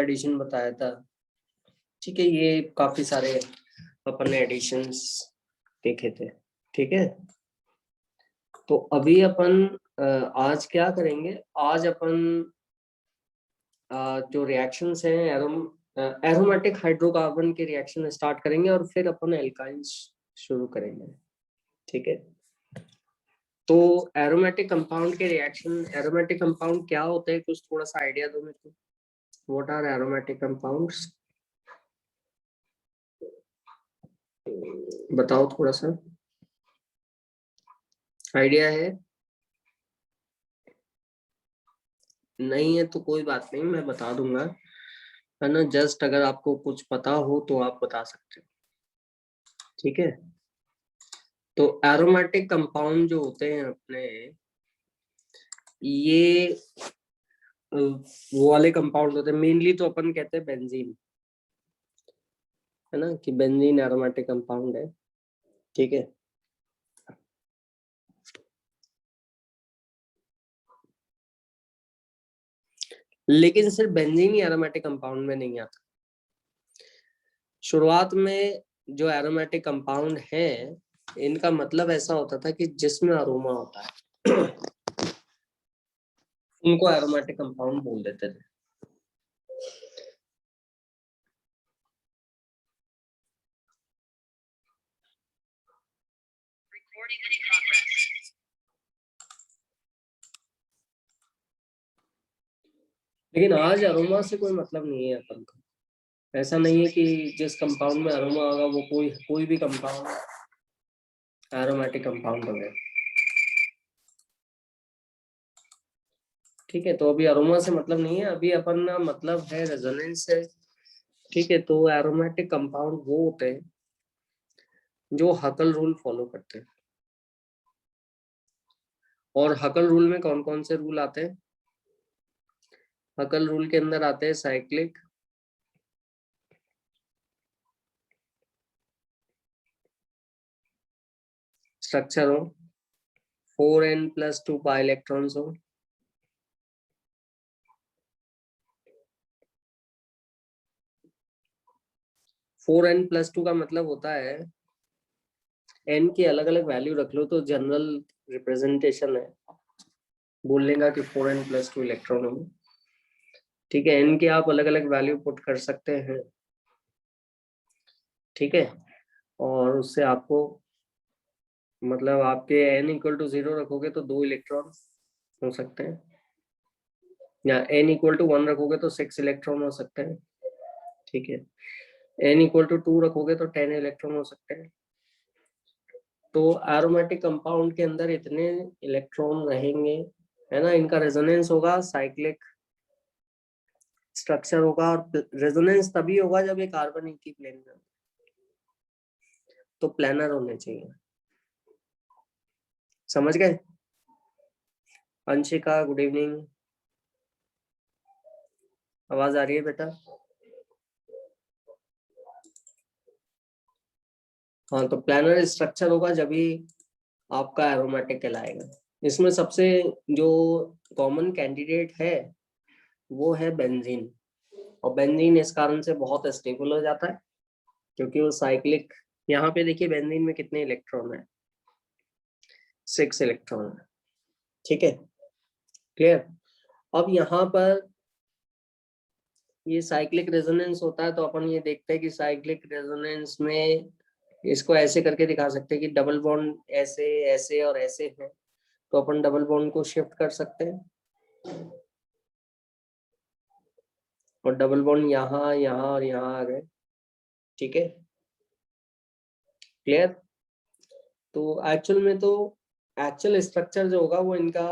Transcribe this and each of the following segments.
Addition बताया था। ठीक है, ये काफी सारे अपन ने एडिशंस देखे थे। ठीक है, तो अभी अपन आज क्या करेंगे, आज अपन जो रिएक्शंस हैं एरोमेटिक हाइड्रोकार्बन के रिएक्शन स्टार्ट करेंगे और फिर अपन एल्काइंस शुरू करेंगे। ठीक है, तो एरोमेटिक कंपाउंड के रिएक्शन, एरोमेटिक कंपाउंड क्या होते हैं, कुछ थोड़ा सा आइडिया दो मेरे को। व्हाट आर एरोमेटिक कंपाउंड्स, बताओ थोड़ा सा, आइडिया है? नहीं है तो कोई बात नहीं, मैं बता दूंगा, है ना। जस्ट अगर आपको कुछ पता हो तो आप बता सकते हो। ठीक है, तो एरोमेटिक कंपाउंड जो होते हैं अपने, ये वो वाले कंपाउंड होते हैं। मेनली तो अपन कहते हैं बेंजीन, है ना, कि बेंजीन एरोमेटिक कंपाउंड है। ठीक है, लेकिन सिर्फ बेंजीन ही एरोमेटिक कंपाउंड में नहीं आता। शुरुआत में जो एरोमेटिक कंपाउंड है, इनका मतलब ऐसा होता था कि जिसमें अरोमा होता है उनको एरोमेटिक कंपाउंड बोल देते थे। लेकिन आज अरोमा से कोई मतलब नहीं है अपन को। ऐसा नहीं है कि जिस कंपाउंड में अरोमा होगा वो कोई भी कंपाउंड एरोमेटिक कंपाउंड हो गया। ठीक है, तो अभी अरोमा से मतलब नहीं है, अभी अपन ना मतलब है रेजोनेंस से। ठीक है, तो एरोमेटिक कंपाउंड वो होते हैं जो हकल रूल फॉलो करते हैं। और हकल रूल में कौन कौन से रूल आते हैं? हकल रूल के अंदर आते हैं साइक्लिक, स्ट्रक्चर हो, 4n+2 पाई इलेक्ट्रॉन्स हो, फोर एन प्लस टू का मतलब होता है n की अलग अलग वैल्यू रख लो तो जनरल रिप्रेजेंटेशन है बोलने का कि 4n+2 इलेक्ट्रॉन हो। ठीक है, n की आप अलग अलग वैल्यू पुट कर सकते हैं। ठीक है, और उससे आपको मतलब आपके n=0 रखोगे तो 2 इलेक्ट्रॉन हो सकते हैं, या n=1 रखोगे तो 6 इलेक्ट्रॉन हो सकते हैं। ठीक है, n=2 रखोगे तो 10 इलेक्ट्रॉन हो सकते हैं। तो एरोमेटिक कंपाउंड के अंदर इतने इलेक्ट्रॉन रहेंगे, है ना। इनका रेजोनेंस होगा, साइक्लिक स्ट्रक्चर होगा, और रेजोनेंस तभी होगा जब ये कार्बन एक ही प्लेन में हो, तो प्लानर होने चाहिए। समझ गए? अंशिका, गुड इवनिंग, आवाज आ रही है बेटा? हाँ, तो प्लानर स्ट्रक्चर होगा जब भी आपका एरोमेटिक कहलाएगा। इसमें सबसे जो कॉमन कैंडिडेट है वो है बेंजीन, और बेंजीन इस कारण से बहुत स्टेबल हो जाता है क्योंकि वो साइक्लिक। यहाँ पे देखिए बेंजीन में कितने इलेक्ट्रॉन है, 6 इलेक्ट्रॉन है। ठीक है, क्लियर। अब यहाँ पर ये साइक्लिक रेजोनेंस होता है, तो अपन ये देखते हैं कि साइक्लिक रेजोनेंस में इसको ऐसे करके दिखा सकते हैं कि डबल बॉन्ड ऐसे ऐसे और ऐसे है, तो अपन डबल बॉन्ड को शिफ्ट कर सकते हैं और डबल बॉन्ड यहाँ यहाँ और यहाँ आ गए। ठीक है, क्लियर। तो एक्चुअल में तो एक्चुअल स्ट्रक्चर जो होगा वो इनका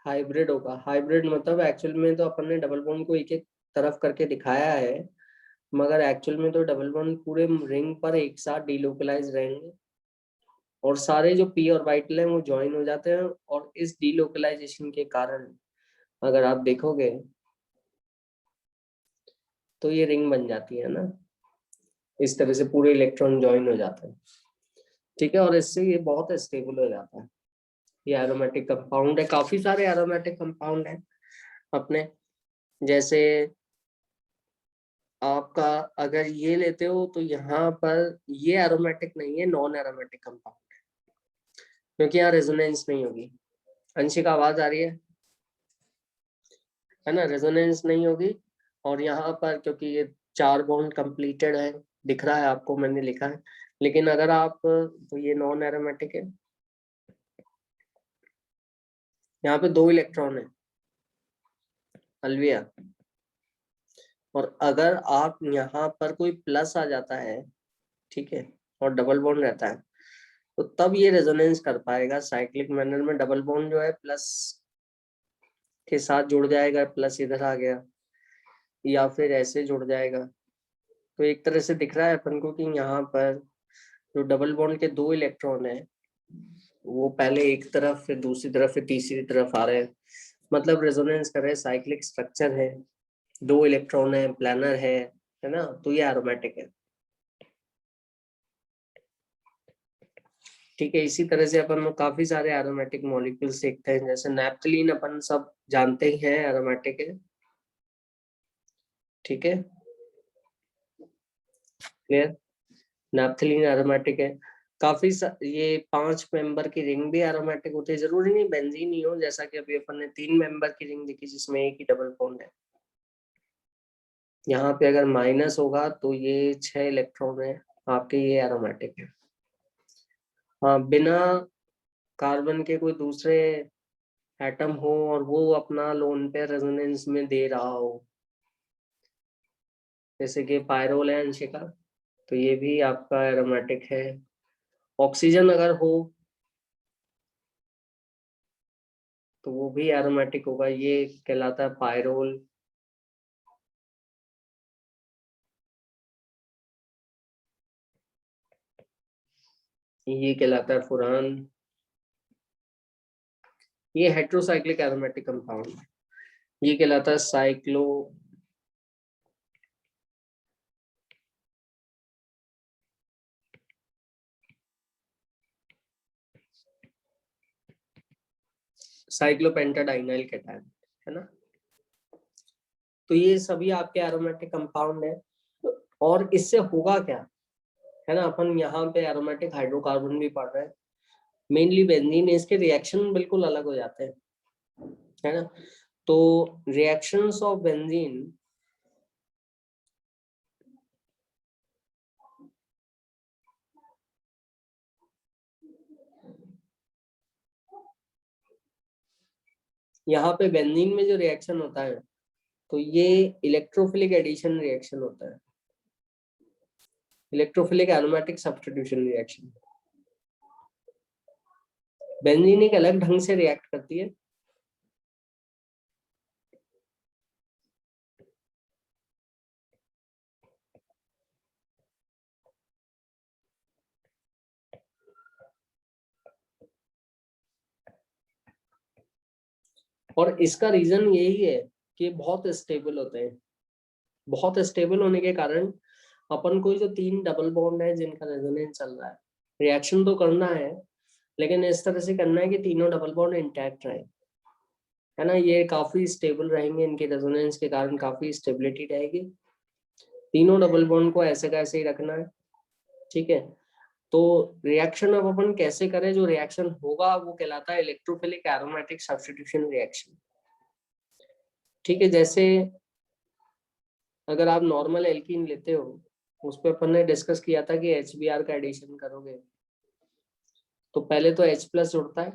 हाइब्रिड होगा। हाइब्रिड मतलब एक्चुअल में तो अपन ने डबल बॉन्ड को एक एक तरफ करके दिखाया है, मगर एक्चुअल में तो डबल बॉन्ड पूरे रिंग पर एक साथ डीलोकलाइज रहेंगे और सारे जो पी ऑर्बिटल हैं वो ज्वाइन हो जाते हैं, और इस डीलोकलाइजेशन के कारण अगर आप देखोगे तो ये रिंग बन जाती है ना, इस तरह से पूरे इलेक्ट्रॉन ज्वाइन हो जाते हैं। ठीक है, और इससे ये बहुत स्टेबल हो जाता है। ये एरोमेटिक कंपाउंड है, काफी सारे एरोमेटिक कंपाउंड है अपने, जैसे आपका अगर ये लेते हो तो यहाँ पर ये एरोमेटिक नहीं है, नॉन एरोमेटिक कंपाउंड है, क्योंकि यहाँ रेजोनेंस नहीं होगी। अंशिका आवाज आ रही है ना, रेजोनेंस नहीं होगी। और यहाँ पर क्योंकि ये 4 बॉन्ड कंप्लीटेड है, दिख रहा है आपको, मैंने लिखा है, लेकिन अगर आप तो ये नॉन एरोमेटिक है, यहाँ पे 2 इलेक्ट्रॉन है अलविया। और अगर आप यहाँ पर कोई प्लस आ जाता है, ठीक है, और डबल बॉन्ड रहता है, तो तब ये रेजोनेंस कर पाएगा साइक्लिक मैनर में। डबल बॉन्ड जो है प्लस के साथ जुड़ जाएगा, प्लस इधर आ गया, या फिर ऐसे जुड़ जाएगा। तो एक तरह से दिख रहा है अपन को कि यहाँ पर जो डबल बॉन्ड के 2 इलेक्ट्रॉन है, वो पहले एक तरफ, फिर दूसरी तरफ, फिर तीसरी तरफ आ रहे हैं, मतलब रेजोनेंस कर रहे हैं, साइक्लिक स्ट्रक्चर है, 2 इलेक्ट्रॉन है, प्लानर है ना, तो ये एरोमेटिक है। ठीक है, इसी तरह से अपन काफी सारे एरोमेटिक मॉलिक्यूल्स देखते हैं, जैसे नैप्थलीन अपन सब जानते ही हैं एरोमेटिक है। ठीक है, क्लियर, नैप्थलीन एरोमेटिक है। ये 5 मेंबर की रिंग भी एरोमेटिक होती है, जरूरी नहीं बेंजीन ही हो, जैसा कि अभी अपन ने 3 मेंबर की रिंग देखी जिसमें एक ही डबल बॉन्ड है। यहाँ पे अगर माइनस होगा तो ये 6 इलेक्ट्रॉन है आपके, ये एरोमेटिक है। हाँ, बिना कार्बन के कोई दूसरे एटम हो और वो अपना लोन पेयर रेजोनेंस में दे रहा हो, जैसे कि पायरोल है अंशिका, तो ये भी आपका एरोमेटिक है। ऑक्सीजन अगर हो तो वो भी एरोमेटिक होगा, ये कहलाता है पायरोल। ये कहलाता है फुरान। ये हेट्रोसाइक्लिक एरोमेटिक कंपाउंड, ये कहलाता है साइक्लो साइक्लोपेंटाडाइनाइल कैटायन, है ना। तो ये सभी आपके एरोमेटिक कंपाउंड है। और इससे होगा क्या, है ना, अपन यहाँ पे एरोमेटिक हाइड्रोकार्बन भी पढ़ रहे हैं, मेनली बेंजीन, इसके रिएक्शन बिल्कुल अलग हो जाते हैं, है ना। तो रिएक्शंस ऑफ बेंजीन, यहाँ पे बेंजीन में जो रिएक्शन होता है, तो ये इलेक्ट्रोफिलिक एडिशन रिएक्शन होता है, electrophilic aromatic substitution reaction. Benzene एक अलग ढंग से रिएक्ट करती है, और इसका रीजन यही है कि बहुत स्टेबल होते हैं। बहुत स्टेबल होने के कारण अपन को जो 3 डबल बॉन्ड है जिनका रेजोनेंस चल रहा है, रिएक्शन तो करना है, लेकिन इस तरह से करना है कि तीनों डबल बॉन्ड इंटैक्ट रहे, है ना। ये काफी स्टेबल रहेंगे, इनके रेजोनेंस के कारण काफी स्टेबिलिटी रहेगी। तीनों डबल बॉन्ड को ऐसे का ऐसे ही रखना है, ठीक है। तो रिएक्शन अब अपन कैसे करें, जो रिएक्शन होगा वो कहलाता है इलेक्ट्रोफिलिक एरोमेटिक सब्स्टिट्यूशन रिएक्शन। ठीक है, जैसे अगर आप नॉर्मल एल्कीन लेते हो, उस पर अपन ने डिस्कस किया था कि HBr का एडिशन करोगे तो पहले तो H प्लस जुड़ता है,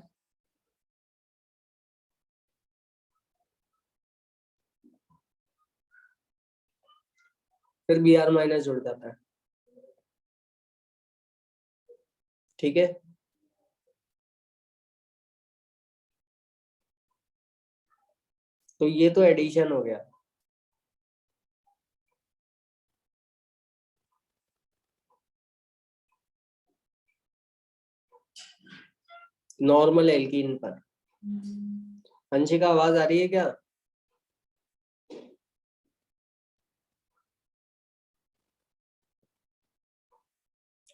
फिर Br माइनस जुड़ जाता है, ठीक है। तो ये तो एडिशन हो गया। नॉर्मल एल्कीन पर अंशिका आवाज आ रही है क्या?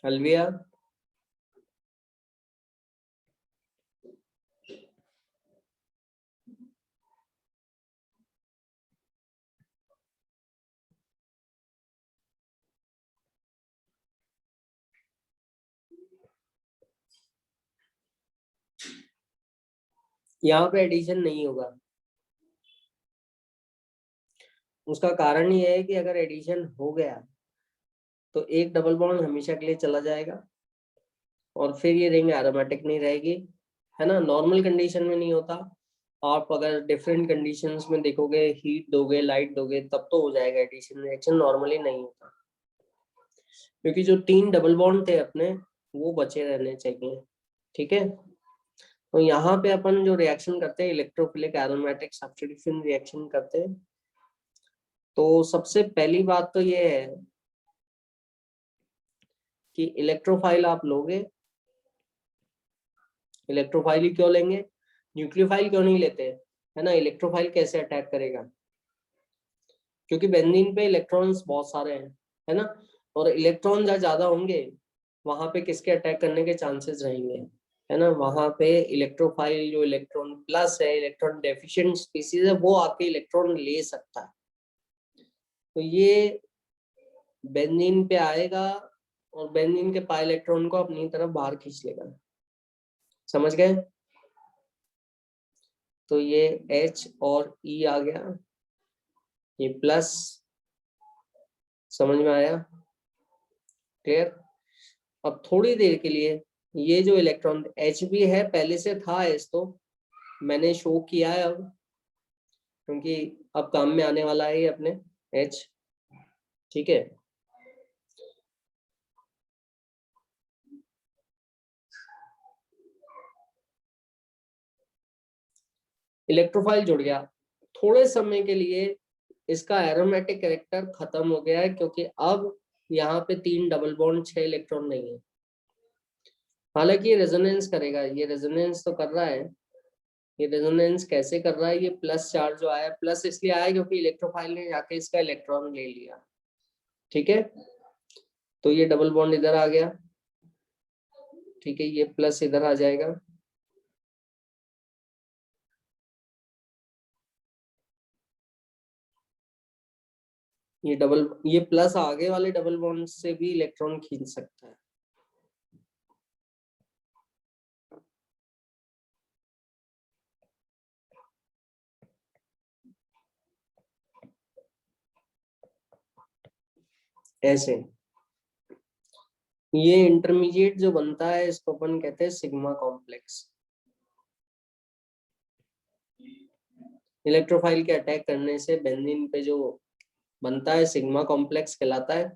अलविया, यहाँ पे एडिशन नहीं होगा। उसका कारण ये है कि अगर एडिशन हो गया तो एक डबल बॉन्ड हमेशा के लिए चला जाएगा और फिर ये रिंग एरोमेटिक नहीं रहेगी, है ना। नॉर्मल कंडीशन में नहीं होता। आप अगर डिफरेंट कंडीशंस में देखोगे, हीट दोगे, लाइट दोगे, तब तो हो जाएगा एडिशन रिएक्शन, नॉर्मली नहीं होता। क्योंकि जो 3 डबल बॉन्ड थे अपने, वो बचे रहने चाहिए, ठीक है। तो यहाँ पे अपन जो रिएक्शन करते हैं, इलेक्ट्रोफिलिक एरोमेटिक सब्स्टिट्यूशन रिएक्शन करते हैं, तो सबसे पहली बात तो ये है कि इलेक्ट्रोफाइल आप लोगे। इलेक्ट्रोफाइल ही क्यों लेंगे, न्यूक्लियोफाइल क्यों नहीं लेते, है ना। इलेक्ट्रोफाइल कैसे अटैक करेगा, क्योंकि बेंजीन पे इलेक्ट्रॉन्स बहुत सारे हैं, है ना। और इलेक्ट्रॉन जहाँ ज्यादा होंगे वहां पे किसके अटैक करने के चांसेस रहेंगे, है ना। वहां पे इलेक्ट्रोफाइल जो इलेक्ट्रॉन प्लस है, इलेक्ट्रॉन डेफिशिएंट स्पीसीज है, वो आके इलेक्ट्रॉन ले सकता है। तो ये बेंजीन पे आएगा और बेंजीन के पाई इलेक्ट्रॉन को अपनी तरफ बाहर खींच लेगा, समझ गए। तो ये H और E आ गया, ये प्लस, समझ में आया, क्लियर। अब थोड़ी देर के लिए ये जो इलेक्ट्रॉन H भी है, पहले से था H, तो मैंने शो किया है अब, क्योंकि अब काम में आने वाला है ये अपने H, ठीक है। इलेक्ट्रोफाइल जुड़ गया, थोड़े समय के लिए इसका एरोमेटिक कैरेक्टर खत्म हो गया है, क्योंकि अब यहाँ पे 3 डबल बॉन्ड 6 इलेक्ट्रॉन नहीं है। हालांकि ये रेजोनेंस करेगा, ये रेजोनेंस तो कर रहा है। ये रेजोनेंस कैसे कर रहा है, ये प्लस चार्ज जो आया, प्लस इसलिए आया क्योंकि इलेक्ट्रोफाइल ने जाके इसका इलेक्ट्रॉन ले लिया, ठीक है। तो ये डबल बॉन्ड इधर आ गया, ठीक है, ये प्लस इधर आ जाएगा, ये प्लस आगे वाले डबल बॉन्ड से भी इलेक्ट्रॉन खींच सकता है। ऐसे ये इंटरमीडिएट जो बनता है, इसको अपन कहते हैं सिग्मा कॉम्प्लेक्स। इलेक्ट्रोफाइल के अटैक करने से बेंजीन पे जो बनता है, सिग्मा कॉम्प्लेक्स कहलाता है।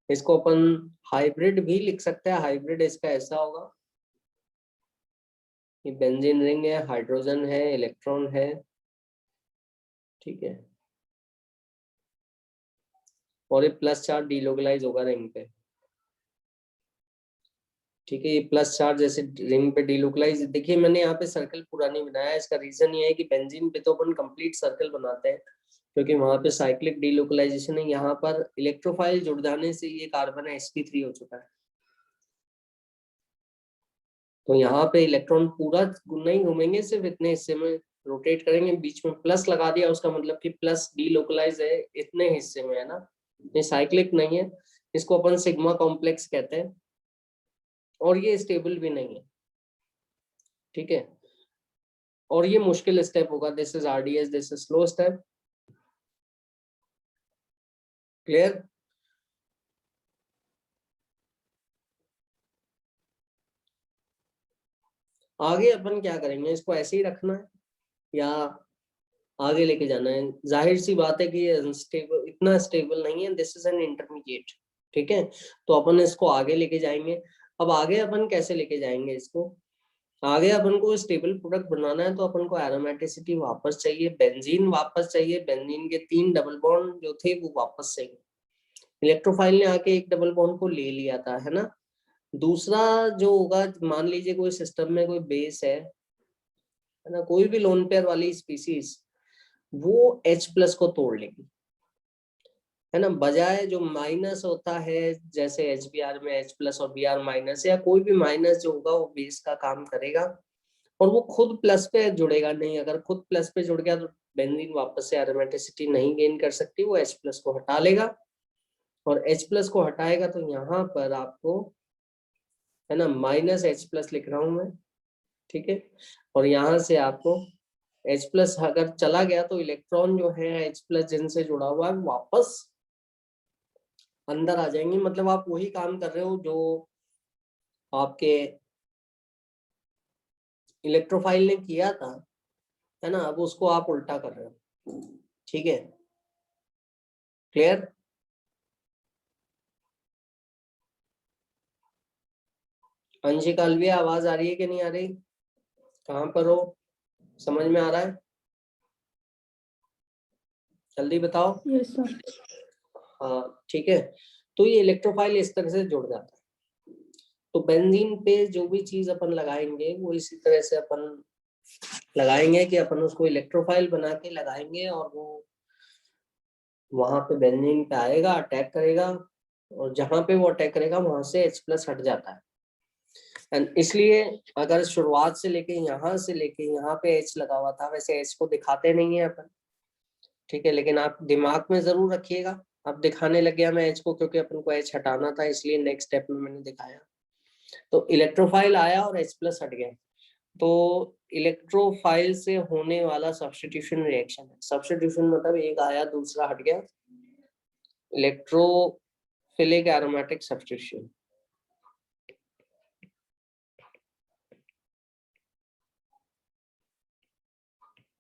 इसको अपन हाइब्रिड भी लिख सकते हैं। हाइब्रिड इसका ऐसा होगा, ये बेंजीन रिंग है, हाइड्रोजन है, इलेक्ट्रॉन है, ठीक है, और ये प्लस चार्ज डीलोकलाइज होगा रिंग पे, ठीक है। ये प्लस चार्ज जैसे रिंग पे डीलोकलाइज, देखिए मैंने यहाँ पे सर्कल पूरा नहीं बनाया, इसका रीजन ये है कि बेंजीन पे तो अपन कंप्लीट सर्कल बनाते हैं, क्योंकि वहां पे साइक्लिक डीलोकलाइजेशन है। यहाँ पर इलेक्ट्रोफाइल जुड़ जाने से ये कार्बन sp3 हो चुका है, तो यहाँ पे इलेक्ट्रॉन पूरा नहीं घूमेंगे, सिर्फ इतने हिस्से में रोटेट करेंगे। बीच में प्लस लगा दिया, उसका मतलब कि प्लस डीलोकलाइज है इतने हिस्से में, है ना। ये साइक्लिक नहीं है, इसको अपन सिग्मा कॉम्प्लेक्स कहते हैं, और ये स्टेबल भी नहीं है, ठीक है। और ये मुश्किल स्टेप होगा, this is RDS, this is slow step, clear. आगे अपन क्या करेंगे, इसको ऐसे ही रखना है या आगे लेके जाना है। जाहिर सी बात है कि ये अनस्टेबल, इतना स्टेबल नहीं है, दिस इज एन इंटरमीडिएट, ठीक है। तो अपन इसको आगे लेके जाएंगे। अब आगे अपन कैसे लेके जाएंगे इसको, आगे अपन को स्टेबल प्रोडक्ट बनाना है, तो अपन को एरोमेटिसिटी वापस चाहिए, बेंजीन वापस चाहिए, बेंजीन के 3 डबल बॉन्ड जो थे वो वापस चाहिए। इलेक्ट्रोफाइल ने आके एक डबल बॉन्ड को ले लिया था, है ना। दूसरा जो होगा, मान लीजिए कोई सिस्टम में कोई बेस है ना, कोई भी लोन पेयर वाली स्पीसीज, वो H प्लस को तोड़ लेगी, है ना। बजाय जो माइनस होता है, जैसे HBr में H प्लस और Br माइनस, या कोई भी माइनस जो होगा वो बेस का काम करेगा, और वो खुद प्लस पे जुड़ेगा नहीं। अगर खुद प्लस पे जुड़ गया तो बेंजीन वापस से एरोमेटिसिटी नहीं गेन कर सकती, वो H प्लस को हटा लेगा, और H प्लस को हटाएगा तो यहाँ पर आपको, है ना, माइनस H प्लस लिख रहा हूं मैं, ठीक है। और यहाँ से आपको H+ अगर चला गया तो इलेक्ट्रॉन जो है H+ जिनसे जुड़ा हुआ है वापस अंदर आ जाएंगे। मतलब आप वही काम कर रहे हो जो आपके इलेक्ट्रोफाइल ने किया था, है ना। अब उसको आप उल्टा कर रहे हो। ठीक है, क्लियर। अंशिका अलवी आवाज आ रही है कि नहीं आ रही? कहाँ पर हो? समझ में आ रहा है? जल्दी बताओ। Yes sir. हाँ ठीक है। तो ये इलेक्ट्रोफाइल इस तरह से जुड़ जाता है। तो बेंजीन पे जो भी चीज अपन लगाएंगे वो इसी तरह से अपन लगाएंगे कि अपन उसको इलेक्ट्रोफाइल बना के लगाएंगे और वो वहां पे बेंजीन पे आएगा, अटैक करेगा, और जहां पे वो अटैक करेगा वहां से H+ हट जाता है। एंड इसलिए अगर शुरुआत से लेके यहाँ पे H लगा हुआ था, वैसे H को दिखाते नहीं है अपन, ठीक है, लेकिन आप दिमाग में जरूर रखिएगा। अब दिखाने लग गया मैं H को, क्योंकि अपन को H हटाना था, इसलिए नेक्स्ट स्टेप में मैंने दिखाया। तो इलेक्ट्रोफाइल आया और H+ हट गया। तो इलेक्ट्रोफाइल से होने वाला सब्स्टिट्यूशन रिएक्शन है। सब्स्टिट्यूशन मतलब एक आया दूसरा हट गया, electrophilic aromatic substitution.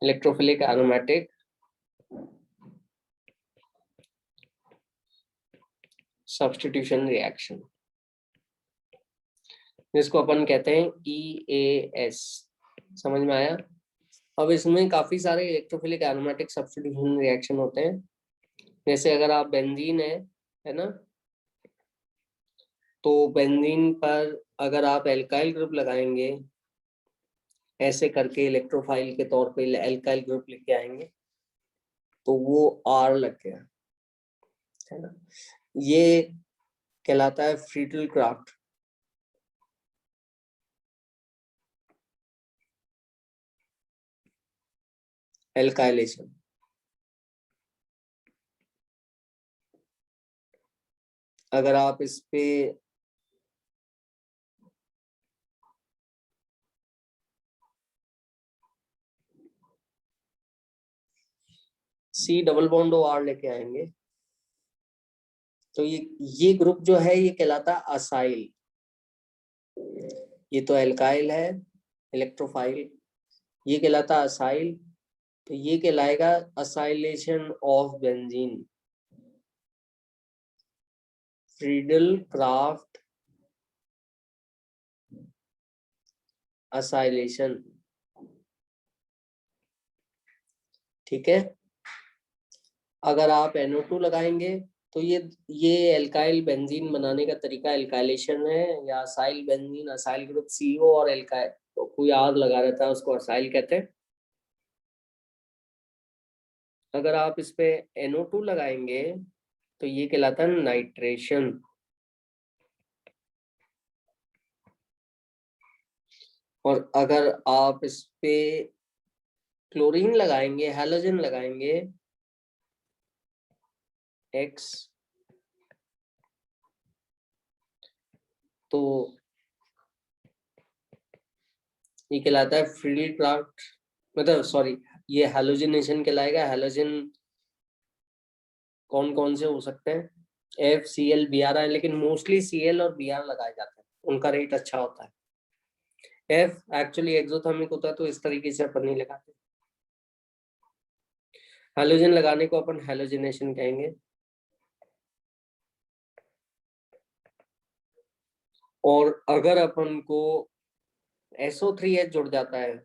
Electrophilic aromatic substitution reaction, जिसको अपन कहते हैं EAS। समझ में आया? अब इसमें काफी सारे इलेक्ट्रोफिलिक एरोमेटिक सब्स्टिट्यूशन रिएक्शन होते हैं। जैसे अगर आप बेंजीन है ना, तो बेंजीन पर अगर आप एल्काइल ग्रुप लगाएंगे, ऐसे करके इलेक्ट्रोफाइल के तौर पे एल्काइल ग्रुप लेके आएंगे, तो वो R लग गया, है ना। ये कहलाता है फ्रीडल क्राफ्ट। एल्काइलेशन। अगर आप इस पे C डबल बॉन्ड R लेके आएंगे, तो ये ग्रुप जो है ये कहलाता है असाइल। ये तो एल्काइल है, इलेक्ट्रोफाइल, ये कहलाता है असाइल। तो ये कहलाएगा acylation of benzene, Friedel craft acylation. ठीक है। अगर आप NO2 लगाएंगे तो ये एल्काइल बेंजीन बनाने का तरीका एल्काइलेशन है, या acyl benzene, acyl group CO और एल्काइल, तो कोई आर लगा रहता है उसको असाइल कहते हैं। अगर आप इस पे NO2 लगाएंगे तो ये कहलाता है नाइट्रेशन। और अगर आप इस पे क्लोरीन लगाएंगे, हैलोजन लगाएंगे, X, तो ये कहलाता है फ्रीडल क्राफ्ट, मतलब सॉरी, ये हैलोजिनेशन कहलाएगा। हैलोजन कौन कौन से हो सकते हैं? FCl Br है, लेकिन मोस्टली Cl और Br लगाए जाते हैं, उनका रेट अच्छा होता है। F एक्चुअली एक्सोथर्मिक होता है, तो इस तरीके से अपन नहीं लगाते। हैलोजन लगाने को अपन हैलोजिनेशन कहेंगे। और अगर अपन को SO3H जुड़ जाता है,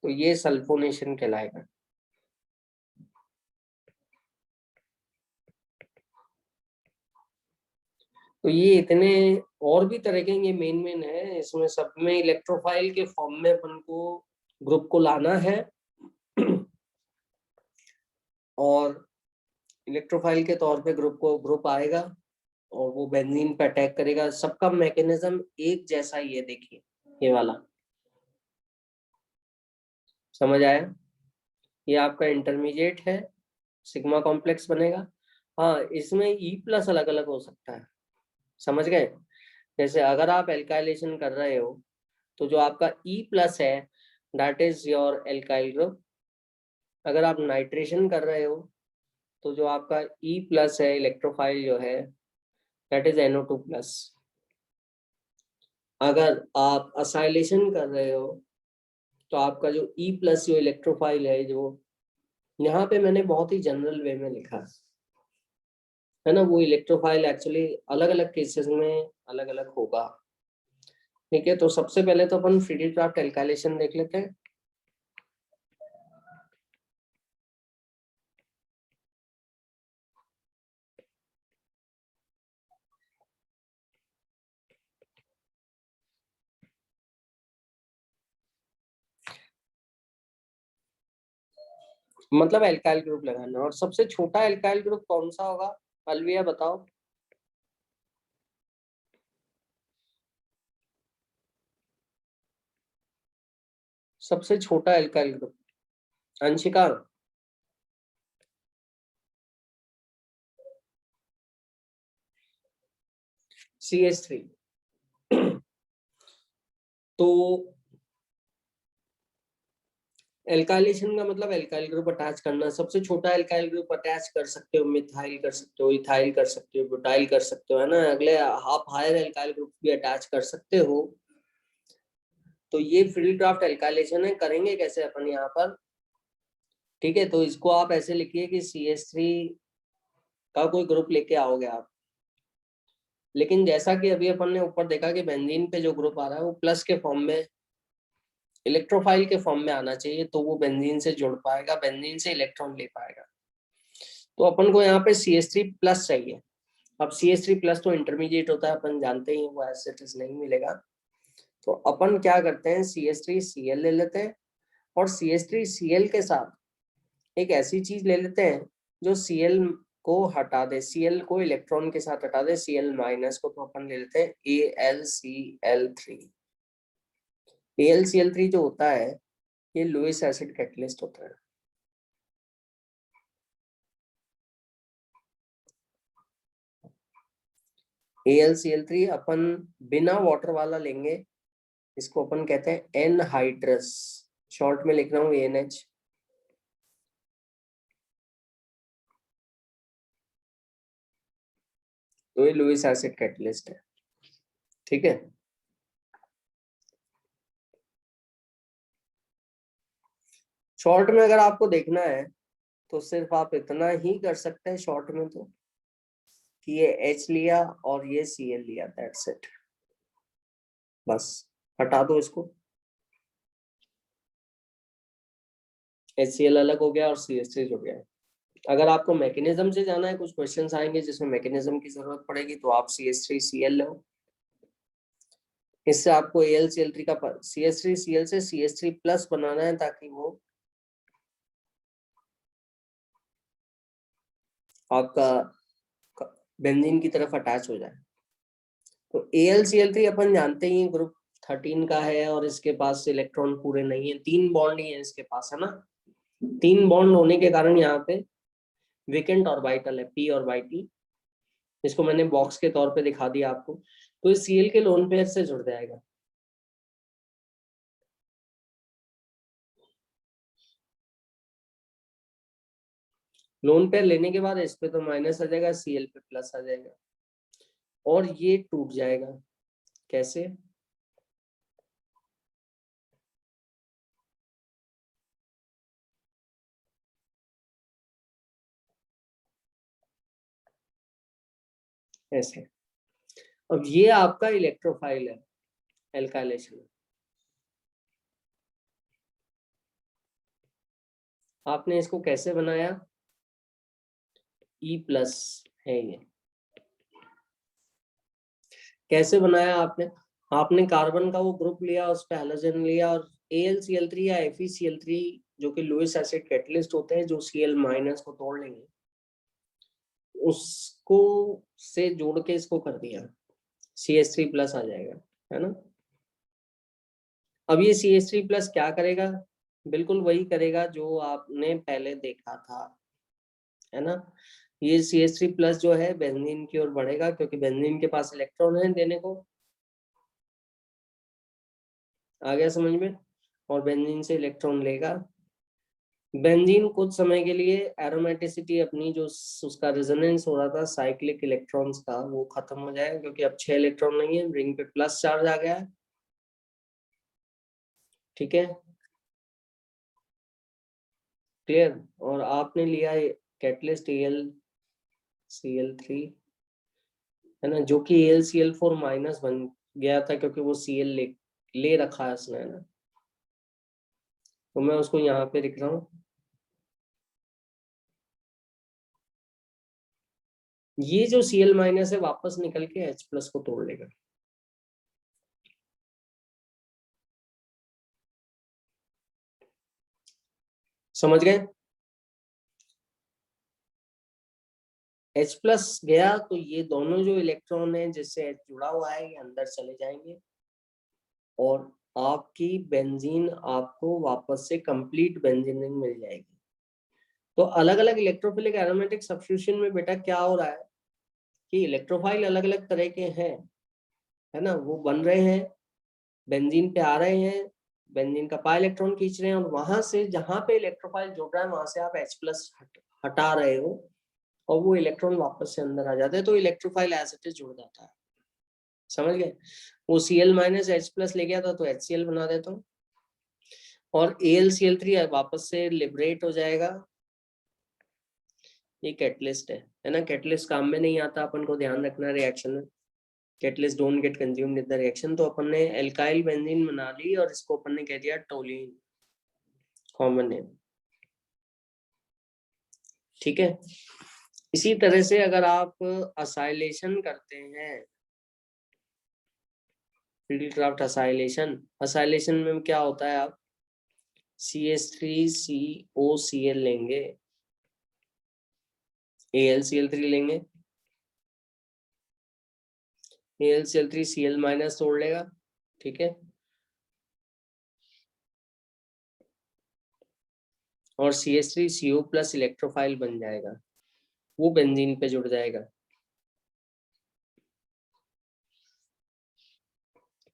तो ये सल्फोनेशन कहलाएगा। तो ये इतने और भी तरह के ये मेन है, इसमें सब में इलेक्ट्रोफाइल के फॉर्म में अपन को ग्रुप को लाना है और इलेक्ट्रोफाइल के तौर पे ग्रुप आएगा और वो बेंजीन पे अटैक करेगा। सबका मैकेनिज्म एक जैसा ही है, देखिए ये वाला। समझ आया? ये आपका इंटरमीडिएट है, सिग्मा कॉम्प्लेक्स बनेगा। हाँ, इसमें E+ अलग अलग हो सकता है। समझ गए? जैसे अगर आप एल्काइलेशन कर रहे हो तो जो आपका E+ है that is your alkyl group. अगर आप नाइट्रेशन कर रहे हो तो जो आपका E+ है इलेक्ट्रोफाइल जो है दैट इज NO2+। अगर आप असाइलेशन कर रहे हो तो आपका जो E+ जो इलेक्ट्रोफाइल है, जो यहाँ पे मैंने बहुत ही जनरल वे में लिखा है ना, वो इलेक्ट्रोफाइल एक्चुअली अलग अलग केसेस में अलग अलग होगा। ठीक है, तो सबसे पहले तो अपन फ्रीडी-क्राफ्ट एल्काइलेशन देख लेते हैं। मतलब एल्काइल ग्रुप लगाना, और सबसे छोटा एल्काइल ग्रुप कौन सा होगा? अलविया बताओ। सबसे छोटा एल्काइल ग्रुप, अंशिका। CH3। तो एल्काइलेशन का मतलब एल्काइल ग्रुप अटैच करना। सबसे छोटा एल्काइल ग्रुप अटैच कर सकते हो, मिथाइल कर सकते हो, इथाइल कर सकते हो, ब्यूटाइल कर सकते हो, है ना। अगले आप हायर एल्काइल ग्रुप भी अटैच कर सकते हो। तो ये फील्ड क्राफ्ट एल्काइलेशन है, करेंगे कैसे अपन यहाँ पर? ठीक है, तो इसको आप ऐसे लिखिए कि CH3 का कोई ग्रुप लेके आओगे आप। लेकिन जैसा कि अभी अपन ने ऊपर देखा कि बेंजीन पे जो ग्रुप आ रहा है वो प्लस के फॉर्म में, इलेक्ट्रोफाइल के फॉर्म में आना चाहिए, तो वो बेंजीन से जुड़ पाएगा, बेंजीन से इलेक्ट्रॉन ले पाएगा। तो अपन को यहाँ पे CH3+ चाहिए। अब CH3+ तो इंटरमीडिएट होता है, अपन जानते ही हैं, वो एसिड नहीं मिलेगा। तो अपन क्या करते हैं, CH3Cl ले लेते हैं, और CH3Cl के साथ एक ऐसी चीज ले लेते हैं जो Cl को हटा दे, Cl को इलेक्ट्रॉन के साथ हटा दे, Cl- को। तो अपन ले लेते हैं AlCl3। AlCl3 जो होता है ये लुईस एसिड कैटलिस्ट होता है। AlCl3 अपन बिना वाटर वाला लेंगे, इसको अपन कहते हैं एनहाइड्रस, शॉर्ट में लिख रहा हूँ ANH। तो ये लुईस एसिड कैटलिस्ट है। ठीक है, शॉर्ट में अगर आपको देखना है तो सिर्फ आप इतना ही कर सकते हैं शॉर्ट में, तो कि ये H लिया और ये Cl लिया, दैट्स इट। बस हटा दो इसको, HCl अलग हो गया और CH3 जुड़ गया। अगर आपको मैकेनिज्म से जाना है, कुछ क्वेश्चंस आएंगे जिसमें मैकेनिज्म की जरूरत पड़ेगी, तो आप CH3Cl लो। इससे आपको AlCl3 का CH3Cl से CH3+ बनाना है, ताकि वो आपका बेंजीन की तरफ अटैच हो जाए। तो AlCl3 अपन जानते ही हैं ग्रुप 13 का है, और इसके पास इलेक्ट्रॉन पूरे नहीं है, 3 बॉन्ड ही है इसके पास, है ना। 3 बॉन्ड होने के कारण यहाँ पे वेकेंट ऑर्बिटल है, P और T। इसको मैंने बॉक्स के तौर पे दिखा दिया आपको। तो इस Cl के लोन पेयर से जुड़ जाएगा। लोन पेयर लेने के बाद इस पे तो माइनस आ जाएगा, Cl पे प्लस आ जाएगा, और ये टूट जाएगा। कैसे? ऐसे। अब ये आपका इलेक्ट्रोफाइल है एल्काइलेशन। आपने इसको कैसे बनाया? E+ है ये। कैसे बनाया आपने? आपने कार्बन का वो ग्रुप लिया, उस पे हैलोजन लिया, और AlCl3 या FeCl3 जो कि लुईस एसिड कैटलिस्ट होते हैं, जो Cl- को तोड़ लेंगे, उसको से जोड़ के इसको कर दिया, CH3+ आ जाएगा, है ना। अब ये CH3+ क्या करेगा? बिल्कुल वही करेगा जो आपने पहले देखा था, है ना। ये CH3 प्लस जो है बेंजीन की ओर बढ़ेगा क्योंकि बेंजीन के पास इलेक्ट्रॉन है देने को। आ गया समझ में? और बेंजीन से इलेक्ट्रॉन लेगा। बेंजीन कुछ समय के लिए एरोमेटिसिटी अपनी जो उसका रेजोनेंस हो रहा था साइक्लिक इलेक्ट्रॉन्स का वो खत्म हो जाएगा क्योंकि अब 6 इलेक्ट्रॉन नहीं है, रिंग पे प्लस चार्ज आ गया है। ठीक है, क्लियर? और आपने लिया कैटलिस्ट AlCl3 है ना, जो कि AlCl4 माइनस बन गया था क्योंकि वो Cl ले रखा है उसने, है ना। तो मैं उसको यहाँ पे लिख रहा हूँ। ये जो Cl माइनस है वापस निकल के H प्लस को तोड़ लेगा। समझ गए? H प्लस गया तो ये दोनों जो इलेक्ट्रॉन है जिससे H जुड़ा हुआ है ये अंदर चले जाएंगे और आपकी बेंजीन आपको वापस से कंप्लीट बेंजीन रिंग मिल जाएगी। तो अलग अलग इलेक्ट्रोफिलिक एरोमेटिक सब्स्टिट्यूशन में बेटा क्या हो रहा है कि इलेक्ट्रोफाइल अलग अलग तरह के हैं, है ना, वो बन रहे हैं, बेंजीन पे आ रहे हैं, बेंजीन का पाई इलेक्ट्रॉन खींच रहे हैं और वहां से जहां पे इलेक्ट्रोफाइल जुड़ रहा है वहां से आप H प्लस हटा रहे हो और वो इलेक्ट्रॉन वापस से अंदर आ जाते हैं तो इलेक्ट्रोफाइल एज इट इज जुड़ जाता है। समझ गए? वो Cl माइनस H प्लस ले गया था तो HCl बना देता हूँ और AlCl3 वापस से लिबरेट हो जाएगा। ये कैटलिस्ट है ना। कैटलिस्ट काम में नहीं आता, अपन को ध्यान रखना रिएक्शन में। Catalyst don't get consumed in the reaction. तो अपन ने एल्काइल बेंजीन बना ली और इसको अपन ने कह दिया टोलीन, कॉमन नेम। ठीक है, इसी तरह से अगर आप असाइलेशन करते हैं, फील्डक्राफ्ट असाइलेशन में क्या होता है, आप CH3COCl लेंगे, AlCl3 लेंगे, AlCl3 Cl माइनस तोड़ लेगा। ठीक है, और CH3CO प्लस इलेक्ट्रोफाइल बन जाएगा, वो बेंजीन पे जुड़ जाएगा।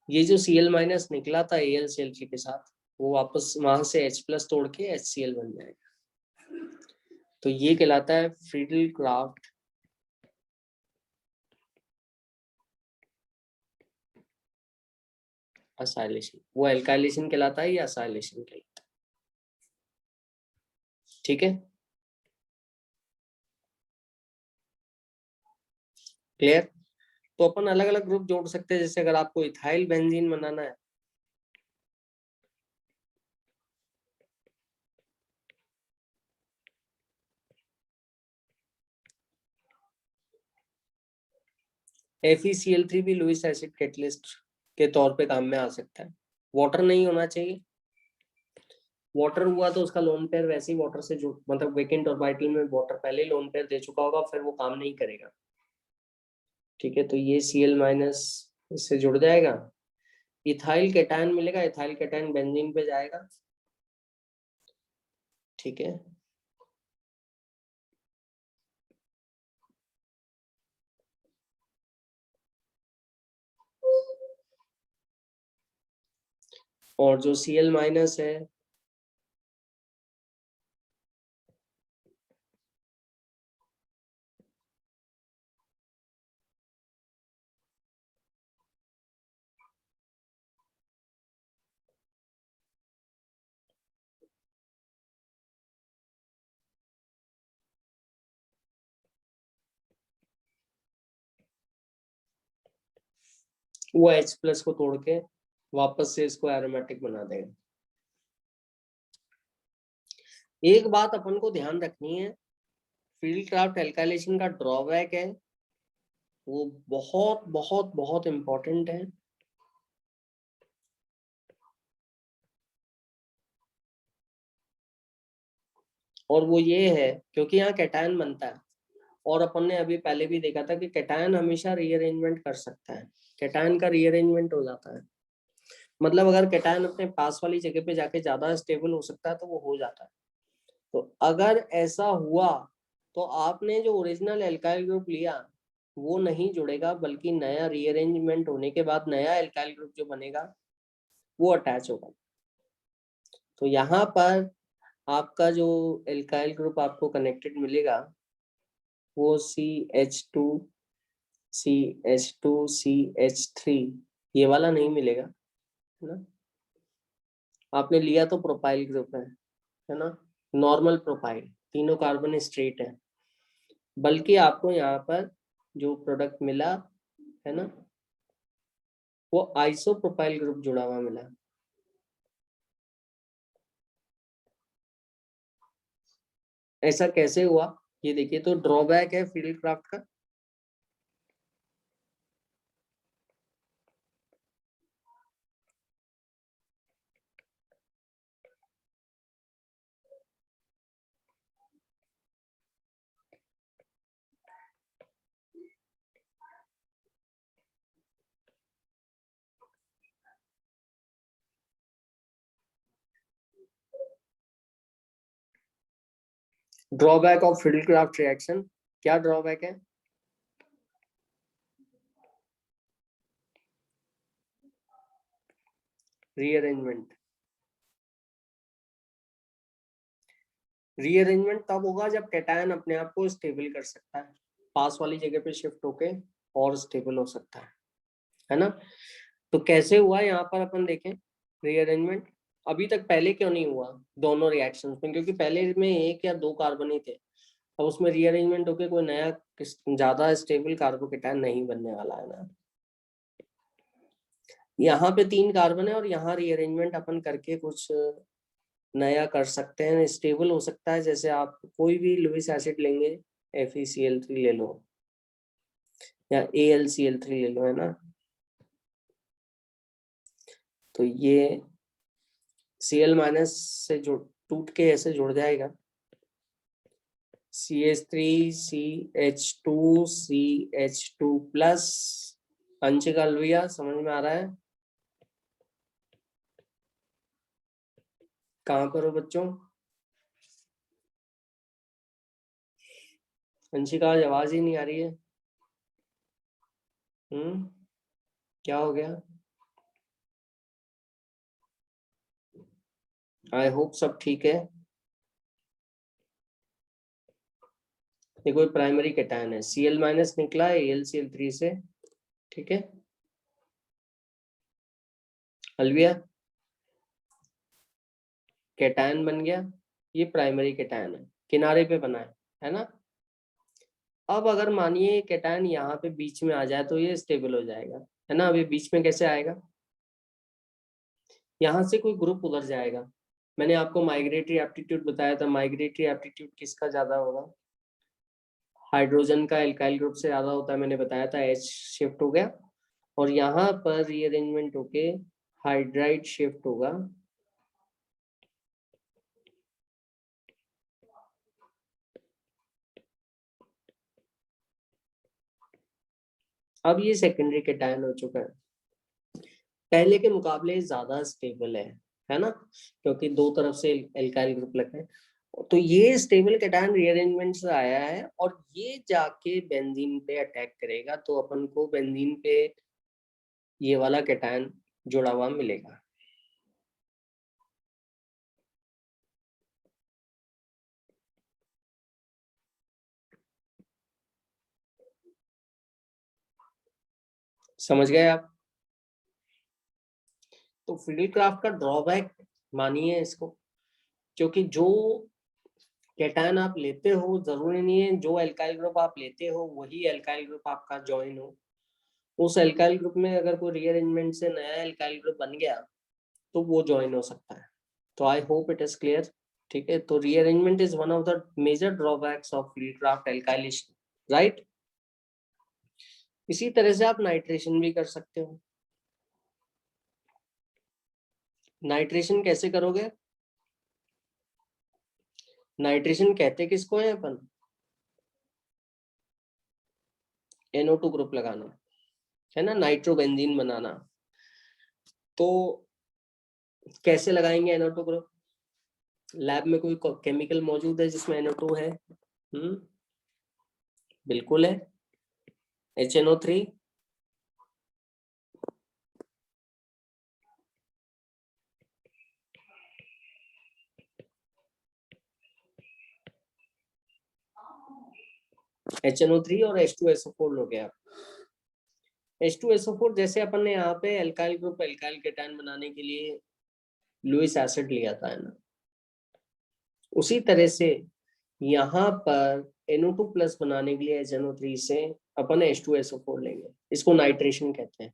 ये जो Cl माइनस निकला था AlCl3 के साथ वो वापस वहां से H प्लस तोड़ के HCl बन जाएगा। तो ये कहलाता है फ्रीडल-क्राफ्ट असाइलेशन। वो एल्काइलेशन कहलाता है, या असाइलेशन कहलाता है। ठीक है, क्लियर? तो अपन अलग अलग ग्रुप जोड़ सकते हैं, जैसे अगर आपको इथाइल बेंजीन बनाना है FeCl3 भी लुईस एसिड कैटलिस्ट के तौर पे काम में आ सकता है। वाटर नहीं होना चाहिए, वाटर हुआ तो उसका लोन पेयर वैसे ही वाटर से जुड़, मतलब वेकेंट ऑर्बिटल में वाटर पहले ही लोन पेयर दे चुका होगा, फिर वो काम नहीं करेगा। ठीक है, तो ये Cl माइनस इससे जुड़ जाएगा, इथाइल कैटायन मिलेगा, इथाइल कैटायन बेंजीन पे जाएगा। ठीक है, और जो Cl माइनस है वो H प्लस को तोड़ के वापस से इसको एरोमेटिक बना देगा। एक बात अपन को ध्यान रखनी है, फील्डक्राफ्ट एल्काइलेशन का ड्रॉबैक है, वो बहुत बहुत बहुत इंपॉर्टेंट है। और वो ये है क्योंकि यहाँ कैटायन बनता है और अपन ने अभी पहले भी देखा था कि कैटायन हमेशा रीअरेंजमेंट कर सकता है, कैटायन का रीअरेंजमेंट हो जाता है। मतलब अगर कैटायन अपने पास वाली जगह पे जाके ज्यादा स्टेबल हो सकता है तो वो हो जाता है। तो अगर ऐसा हुआ तो आपने जो ओरिजिनल एल्काइल ग्रुप लिया वो नहीं जुड़ेगा, बल्कि नया रीअरेंजमेंट होने के बाद नया एल्काइल ग्रुप जो बनेगा वो अटैच होगा। तो यहाँ पर आपका जो एल्काइल ग्रुप आपको कनेक्टेड मिलेगा वो CH2 CH2 CH3 ये वाला नहीं मिलेगा, है ना। आपने लिया तो प्रोपाइल ग्रुप है ना, नॉर्मल प्रोपाइल, तीनों कार्बन स्ट्रेट है, बल्कि आपको यहाँ पर जो प्रोडक्ट मिला है ना वो आइसोप्रोपाइल ग्रुप जुड़ा हुआ मिला। ऐसा कैसे हुआ ये देखिए, तो ड्रॉबैक है फील्ड क्राफ्ट का। Drawback of field craft reaction, क्या ड्रॉबैक है? रीअरेंजमेंट। रीअरेंजमेंट तब होगा जब कैटायन अपने आप को स्टेबल कर सकता है, पास वाली जगह पे शिफ्ट होके और स्टेबल हो सकता है ना। तो कैसे हुआ यहाँ पर अपन देखें रीअरेंजमेंट। अभी तक पहले क्यों नहीं हुआ दोनों रिएक्शंस में? क्योंकि पहले में एक या दो कार्बन ही थे, अब उसमें रीअरेंजमेंट होके कोई नया ज्यादा स्टेबल कार्बोकेटायन नहीं बनने वाला है ना। यहाँ पे 3 कार्बन है और यहाँ रीअरेंजमेंट अपन करके कुछ नया कर सकते हैं, स्टेबल हो सकता है। जैसे आप कोई भी लुइस एसिड लेंगे, FeCl3 ले लो या AlCl3 ले लो, है ना। तो ये Cl- से जुड़ टूट के ऐसे जुड़ जाएगा, CH3 CH2 CH2+। अंशिक अलविया समझ में आ रहा है? कहाँ पर हो बच्चों? अंशिका आज आवाज ही नहीं आ रही है। क्या हो गया? आई होप सब ठीक है। ये कोई प्राइमरी कैटायन है, Cl- निकला है AlCl3 से, ठीक है। अलविया कैटायन बन गया, ये प्राइमरी कैटायन है, किनारे पे बना है ना। अब अगर मानिए कैटायन यहाँ पे बीच में आ जाए तो ये स्टेबल हो जाएगा, है ना। अभी बीच में कैसे आएगा? यहाँ से कोई ग्रुप उधर जाएगा। मैंने आपको माइग्रेटरी एप्टीट्यूड बताया था, माइग्रेटरी एप्टीट्यूड किसका ज्यादा होगा? हाइड्रोजन का एल्काइल ग्रुप से ज्यादा होता है, मैंने बताया था। H शिफ्ट हो गया और यहाँ पर रीअरेंजमेंट होके हाइड्राइड शिफ्ट होगा। अब ये सेकेंडरी कैटायन हो चुका है, पहले के मुकाबले ज्यादा स्टेबल है ना, क्योंकि दो तरफ से एल्काइल ग्रुप लगे हैं। तो ये स्टेबल कैटायन रीअरेंजमेंट से आया है और ये जाके बेंजीन पे अटैक करेगा, तो अपन को बेंजीन पे ये वाला कैटायन जुड़ा हुआ मिलेगा। समझ गए आप? तो फील्डक्राफ्ट का ड्रॉबैक मानिए इसको, क्योंकि जो कैटायन आप लेते हो जरूरी नहीं है जो एल्काइल ग्रुप आप लेते हो वही एल्काइल ग्रुप आपका ज्वाइन हो। उस एल्काइल ग्रुप में अगर कोई रीअरेंजमेंट से नया एल्काइल ग्रुप बन गया तो वो ज्वाइन हो सकता है। तो I hope it is clear, ठीक है। तो rearrangement is one of the major drawbacks of Friedel Crafts alkylation, right. इसी तरह से आप नाइट्रेशन भी कर सकते हो। नाइट्रेशन कैसे करोगे? नाइट्रेशन कहते किसको है अपन? NO2 ग्रुप लगाना, है ना, नाइट्रोबेंजीन बनाना। तो कैसे लगाएंगे NO2 ग्रुप? लैब में कोई केमिकल मौजूद है जिसमें NO2 है? बिल्कुल है। HNO3 HNO3 और H2SO4 लो गया। H2SO4 जैसे अपन ने यहाँ पे एल्काइल ग्रुप एल्काइल केटायन बनाने के लिए लुईस एसिड लिया था, है ना, उसी तरह से यहाँ पर NO2 प्लस बनाने के लिए HNO3 से अपन H2SO4 लेंगे, इसको नाइट्रेशन कहते हैं।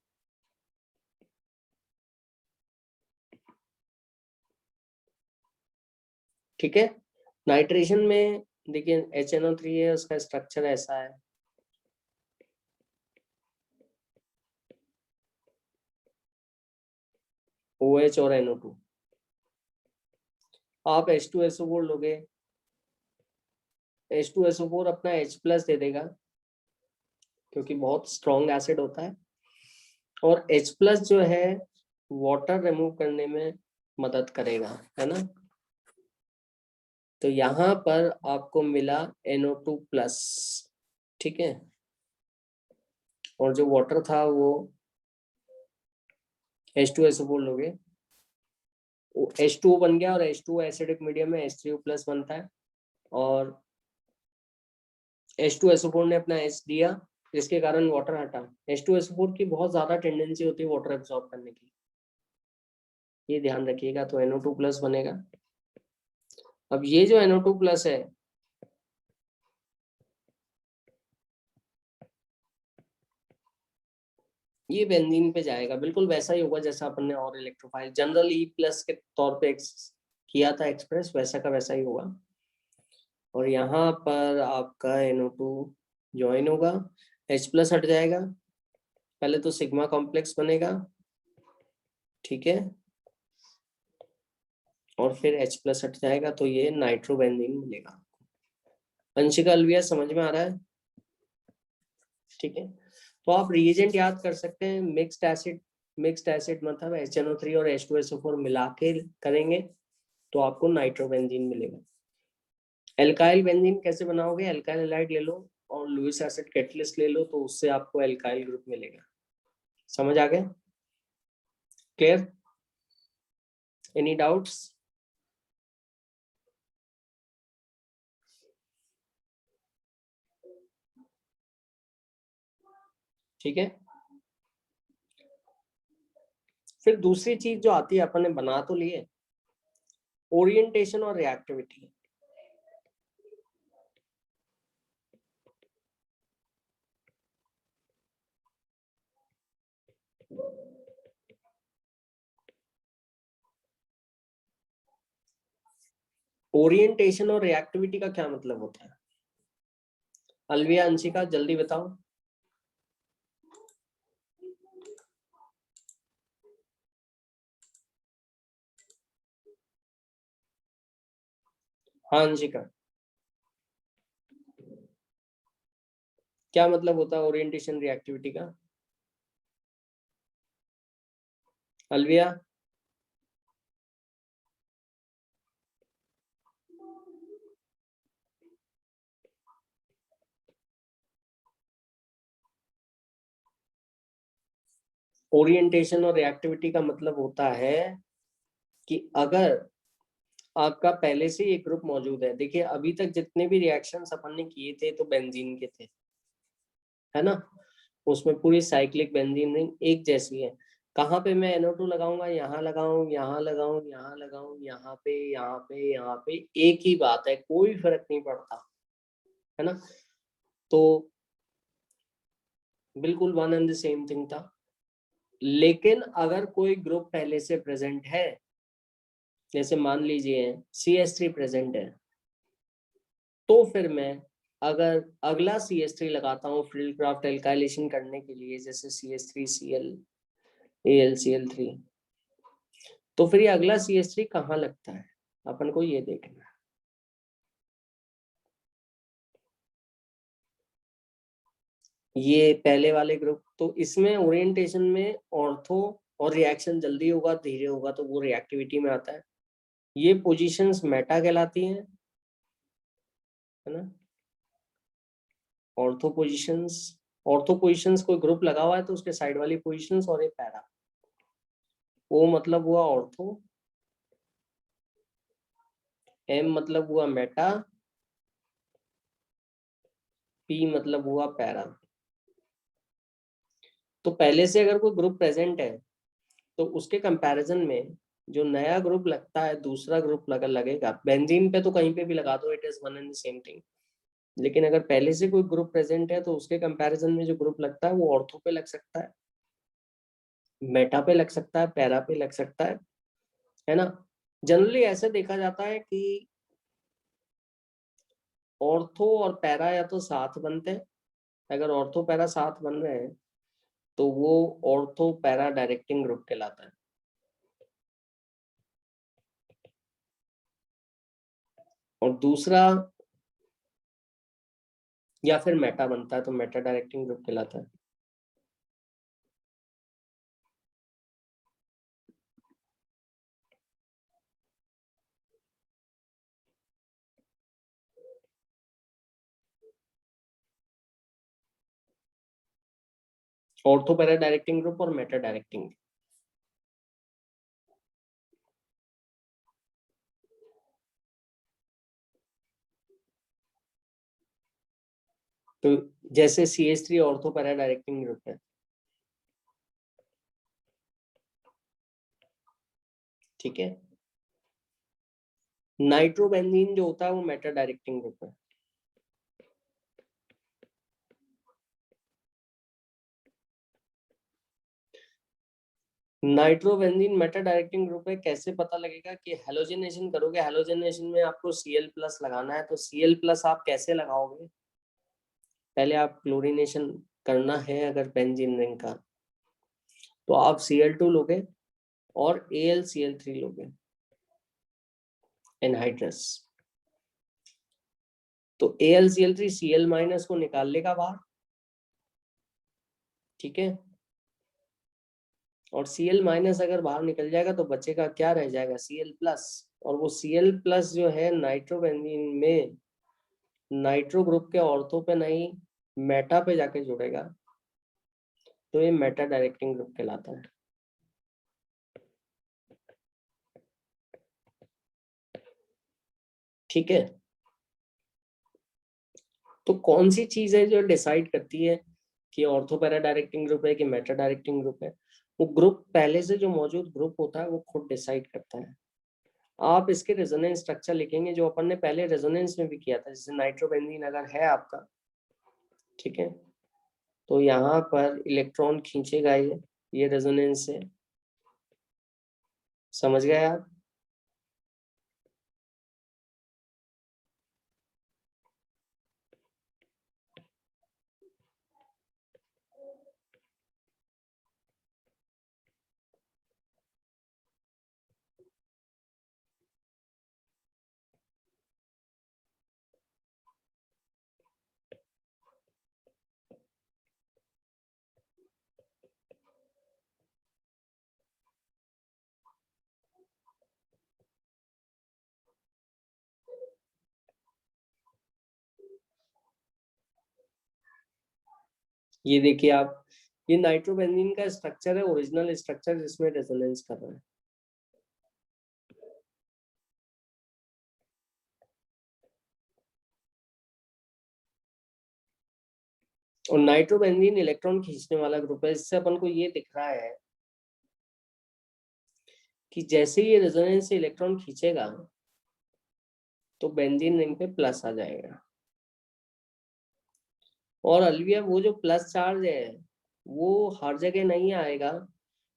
ठीक है, नाइट्रेशन में देखिए HNO3 है, उसका स्ट्रक्चर ऐसा है, OH और NO2। आप H2SO4 लोगे, H2SO4 अपना H प्लस दे देगा क्योंकि बहुत स्ट्रॉन्ग एसिड होता है, और H प्लस जो है वाटर रिमूव करने में मदद करेगा, है ना। तो यहाँ पर आपको मिला NO2 प्लस, ठीक है, और जो वाटर था वो H2SO4 लोगे, H2O बन गया, और H2O एसिडिक मीडियम में H3O प्लस बनता है, और H2SO4 ने अपना H दिया जिसके कारण वाटर हटा। H2SO4 की बहुत ज्यादा टेंडेंसी होती है वाटर एब्सॉर्ब करने की, ये ध्यान रखिएगा। तो NO2 प्लस बनेगा। अब ये जो NO2 प्लस है, ये बेंजीन पे जाएगा, बिल्कुल वैसा ही होगा जैसा अपन ने और इलेक्ट्रोफाइल जनरल E प्लस के तौर पे किया था एक्सप्रेस, वैसा का वैसा ही होगा। और यहाँ पर आपका NO2 ज्वाइन होगा, H प्लस हट जाएगा, पहले तो सिग्मा कॉम्प्लेक्स बनेगा, ठीक है, और फिर H प्लस हट जाएगा, तो ये नाइट्रोबेंजीन मिलेगा। अंशिका अलविया समझ में आ रहा है? ठीक है, तो आप रिएजेंट याद कर सकते हैं, मिक्स्ड एसिड मतलब HNO3 और H2SO4 मिला के करेंगे तो आपको नाइट्रोबेंजीन मिलेगा। एल्काइल बेंजीन कैसे बनाओगे, एल्काइल हैलाइड ले लो और लुईस एसिड कैटलिस्ट ले लो, तो उससे आपको एल्काइल ग्रुप मिलेगा। समझ आ गया? क्लियर? Any doubts? ठीक है, फिर दूसरी चीज जो आती है, अपन ने बना तो लिए, ओरिएंटेशन और रिएक्टिविटी। ओरिएंटेशन और रिएक्टिविटी का क्या मतलब होता है? अलविया, अंशिका, जल्दी बताओ। हाँ अंशिका, क्या मतलब होता है ओरिएंटेशन रिएक्टिविटी का? अलविया, ओरिएंटेशन और रिएक्टिविटी का मतलब होता है कि अगर आपका पहले से एक ग्रुप मौजूद है, देखिए अभी तक जितने भी रिएक्शंस अपन ने किए थे तो बेंजीन के थे, है ना, उसमें पूरी साइक्लिक बेंजीन रिंग एक जैसी है। कहाँ पे मैं NO2 लगाऊंगा, यहाँ लगाऊं, यहाँ लगाऊं, यहाँ लगाऊं, यहाँ पे, यहाँ पे, यहाँ पे, एक ही बात है, कोई फर्क नहीं पड़ता, है ना। तो बिल्कुल one and the same thing था। लेकिन अगर कोई ग्रुप पहले से प्रेजेंट है, जैसे मान लीजिए CH3 प्रेजेंट है, तो फिर मैं अगर अगला CH3 लगाता हूँ फील्ड क्राफ्ट एल्काइलेशन करने के लिए, जैसे CH3Cl AlCl3, तो फिर ये अगला CH3 कहाँ लगता है, अपन को ये देखना है। ये पहले वाले ग्रुप, तो इसमें ओरिएंटेशन में ऑर्थो और रिएक्शन जल्दी होगा धीरे होगा, तो वो रिएक्टिविटी में आता है। ये पोजीशंस मेटा कहलाती हैं, है ना। ऑर्थो पोजिशंस, ऑर्थो पोजिशंस कोई ग्रुप लगा हुआ है तो उसके साइड वाली पोजिशंस और एक पैरा, ओ मतलब हुआ ऑर्थो, एम मतलब हुआ मेटा, पी मतलब हुआ पैरा। तो पहले से अगर कोई ग्रुप प्रेजेंट है तो उसके कंपैरिजन में जो नया ग्रुप लगता है दूसरा ग्रुप लगेगा। बेंजीन पे तो कहीं पे भी लगा दो, it is one and the same thing. लेकिन अगर पहले से कोई ग्रुप प्रेजेंट है तो उसके कंपैरिजन में जो ग्रुप लगता है वो ऑर्थो पे लग सकता है, मेटा पे लग सकता है, पैरा पे लग सकता है ना। जनरली ऐसे देखा जाता है कि ऑर्थो और पैरा या तो साथ बनते हैं, अगर ऑर्थो पैरा साथ बन रहे हैं तो वो ऑर्थो पैरा डायरेक्टिंग ग्रुप कहलाता है। और दूसरा या फिर मेटा बनता है तो मेटा डायरेक्टिंग ग्रुप कहलाता है। ऑर्थो पैरा डायरेक्टिंग ग्रुप और मेटा डायरेक्टिंग। तो जैसे CH3 ortho para directing group है, ठीक है। नाइट्रोबेंजीन जो होता है वो मेटा डायरेक्टिंग ग्रुप है। नाइट्रोबेंजीन मेटा डायरेक्टिंग ग्रुप है। कैसे पता लगेगा कि हेलोजनेशन करोगे, हेलोजनेशन में आपको Cl+ लगाना है, तो Cl+ आप कैसे लगाओगे? पहले आप क्लोरीनेशन करना है अगर बेंजीन रिंग का, तो आप Cl2 लोगे और AlCl3 लोगे, एनहाइड्रस। तो AlCl3 Cl- को निकाल लेगा बाहर, ठीक है। और Cl- अगर बाहर निकल जाएगा तो बचेगा क्या, रह जाएगा Cl+। और वो Cl+ जो है नाइट्रोबेंजीन में नाइट्रो ग्रुप के ऑर्थो पे नहीं मेटा पे जाके जुड़ेगा, तो ये मेटा डायरेक्टिंग ग्रुप कहलाता है। ठीक है। तो कौन सी चीज है जो डिसाइड करती है कि ऑर्थो पैरा डायरेक्टिंग ग्रुप है कि मेटा डायरेक्टिंग ग्रुप है? वो ग्रुप, पहले से जो मौजूद ग्रुप होता है वो खुद डिसाइड करता है। आप इसके रेजोनेंस स्ट्रक्चर लिखेंगे जो अपन ने पहले रेजोनेंस में भी किया था। जैसे नाइट्रोबेंजीन अगर है आपका, ठीक है, तो यहाँ पर इलेक्ट्रॉन खींचेगा ये रेजोनेंस से। समझ गए आप? ये देखिए आप, ये नाइट्रोबेंजीन का स्ट्रक्चर है, ओरिजिनल स्ट्रक्चर जिसमें रेजोनेंस कर रहा है। और नाइट्रोबेंजीन इलेक्ट्रॉन खींचने वाला ग्रुप है। इससे अपन को ये दिख रहा है कि जैसे ये रेजोनेंस से इलेक्ट्रॉन खींचेगा तो बेंजीन रिंग पे प्लस आ जाएगा। और अलविया वो जो प्लस चार्ज है वो हर जगह नहीं आएगा,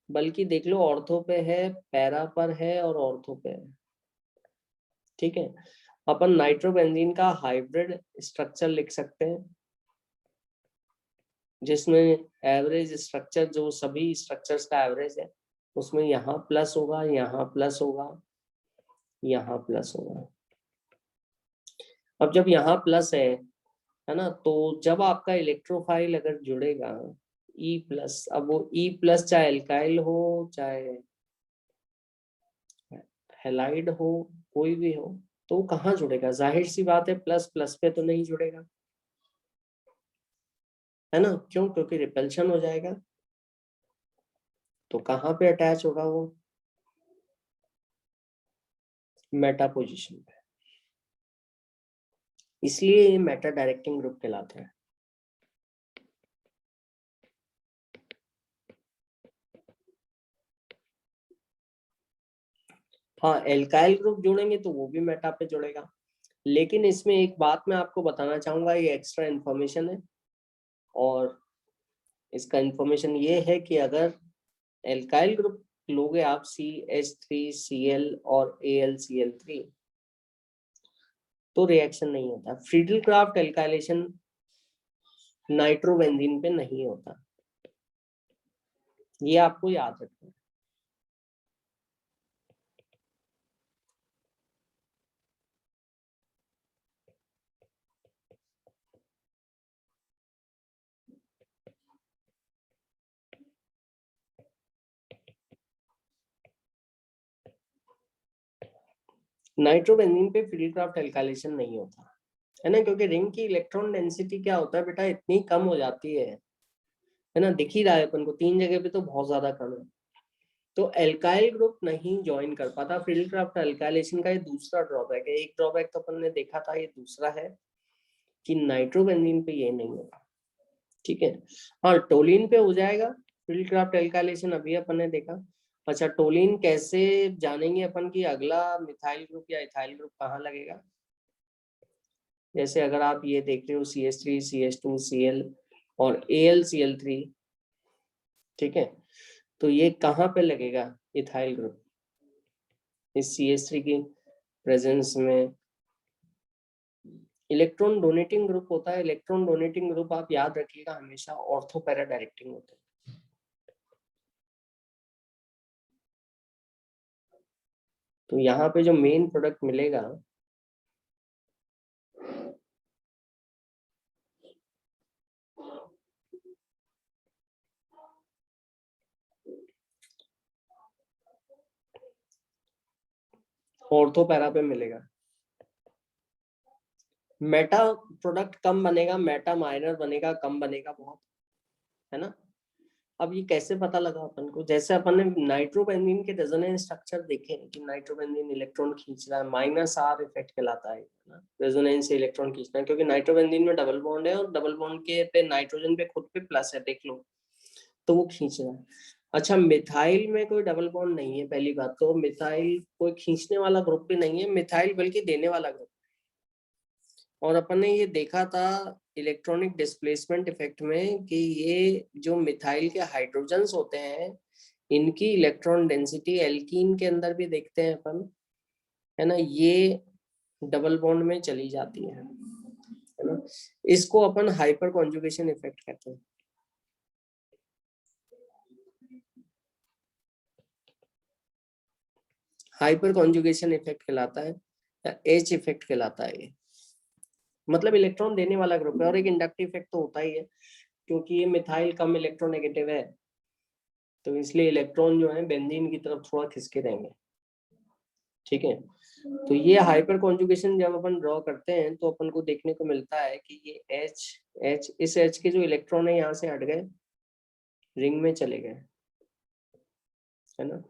बल्कि देख लो ऑर्थो पे है, पैरा पर है और ऑर्थो पे है, ठीक है। अपन नाइट्रोबेंजीन का हाइब्रिड स्ट्रक्चर लिख सकते हैं जिसमें एवरेज स्ट्रक्चर जो सभी स्ट्रक्चर्स का एवरेज है, उसमें यहाँ प्लस होगा, यहाँ प्लस होगा, यहाँ प्लस होगा। अब जब यहाँ प्लस है ना, तो जब आपका इलेक्ट्रोफाइल अगर जुड़ेगा E+, अब वो E+, चाहे एल्काइल हो चाहे हेलाइड हो, कोई भी हो, तो वो कहाँ जुड़ेगा? जाहिर सी बात है प्लस प्लस पे तो नहीं जुड़ेगा। है ना, क्यों? क्योंकि रिपल्शन हो जाएगा। तो कहाँ पे अटैच होगा वो? मेटा पोजीशन पे। इसलिए ये मेटा डायरेक्टिंग ग्रुप कहलाते हैं। हाँ, एल्काइल ग्रुप जोड़ेंगे तो वो भी मेटा पे जुड़ेगा। लेकिन इसमें एक बात मैं आपको बताना चाहूंगा, ये एक्स्ट्रा इंफॉर्मेशन है, और इसका इंफॉर्मेशन ये है कि अगर एल्काइल ग्रुप लोगे आप CH3Cl और AlCl3, तो रिएक्शन नहीं होता। फ्रीडल क्राफ्ट एल्काइलेशन नाइट्रोबेंजीन पे नहीं होता, ये आपको याद रखना है। नाइट्रोबेंजीन पे फ्रीडल क्राफ्ट एल्काइलेशन नहीं होता, है ना, क्योंकि रिंग की इलेक्ट्रॉन डेंसिटी क्या होता है बेटा, इतनी कम हो जाती है ना, दिख ही रहा है अपन को, 3 जगह पे तो बहुत ज्यादा कम है। तो एल्काइल ग्रुप नहीं ज्वाइन कर पाता। फ्रीडल क्राफ्ट एल्काइलेशन का ये दूसरा ड्रॉबैक है। एक ड्रॉबैक तो अपन ने देखा था, ये दूसरा है कि नाइट्रोबेंजीन पे ये नहीं होगा। ठीक है, हाँ टोलिन पे हो जाएगा फ्रीडल क्राफ्ट एल्काइलेशन, अभी अपन ने देखा। अच्छा, टोलिन कैसे जानेंगे अपन की अगला मिथाइल ग्रुप या इथाइल ग्रुप कहाँ लगेगा? जैसे अगर आप ये देख रहे हो CH3 CH2 Cl और AlCl3, ठीक है, तो ये कहाँ पे लगेगा इथाइल ग्रुप? इस CH3 की प्रेजेंस में इलेक्ट्रॉन डोनेटिंग ग्रुप होता है। इलेक्ट्रॉन डोनेटिंग ग्रुप आप याद रखिएगा हमेशा ऑर्थो पैरा डायरेक्टिंग होते हैं। तो यहाँ पे जो मेन प्रोडक्ट मिलेगा, ऑर्थो पैरा पे मिलेगा। मेटा प्रोडक्ट कम बनेगा, मेटा माइनर बनेगा, कम बनेगा बहुत, है ना। अब ये कैसे पता लगा अपन को? जैसे अपन ने नाइट्रोबेंजीन के रेजोनेंस स्ट्रक्चर देखे कि नाइट्रोबेंजीन इलेक्ट्रॉन खींच रहा है, -R इफेक्ट कहलाता है ना, रेजोनेंस से इलेक्ट्रॉन खींचना है, क्योंकि नाइट्रोबेंजीन में डबल बॉन्ड है और डबल बॉन्ड के पे नाइट्रोजन पे खुद पे प्लस है, देख लो, तो वो खींच रहा है। अच्छा, मिथाइल में कोई डबल बॉन्ड नहीं है, पहली बात तो मिथाइल कोई खींचने वाला ग्रुप भी नहीं है, मिथाइल बल्कि देने वाला ग्रुप। और अपन ने ये देखा था इलेक्ट्रॉनिक डिस्प्लेसमेंट इफेक्ट में कि ये जो मिथाइल के हाइड्रोजन्स होते हैं, इनकी इलेक्ट्रॉन डेंसिटी एल्कीन के अंदर भी देखते हैं अपन, है ना, ये डबल बॉन्ड में चली जाती है ना। इसको अपन हाइपर कॉन्जुगेशन इफेक्ट कहते हैं। हाइपर कॉन्जुगेशन इफेक्ट कहलाता है या एच इफेक्ट कहलाता है ये। मतलब इलेक्ट्रॉन देने वाला ग्रुप है, और एक इंडक्टिव इफेक्ट तो होता ही है, क्योंकि ये मिथाइल कम इलेक्ट्रोनेगेटिव है, तो इसलिए इलेक्ट्रॉन जो है बेंजीन की तरफ थोड़ा खिसके रहेंगे। ठीक है, तो ये हाइपर कॉन्जुगेशन जब अपन ड्रॉ करते हैं तो अपन को देखने को मिलता है कि ये एच इस एच के जो इलेक्ट्रॉन है यहाँ से हट गए, रिंग में चले गए, है ना।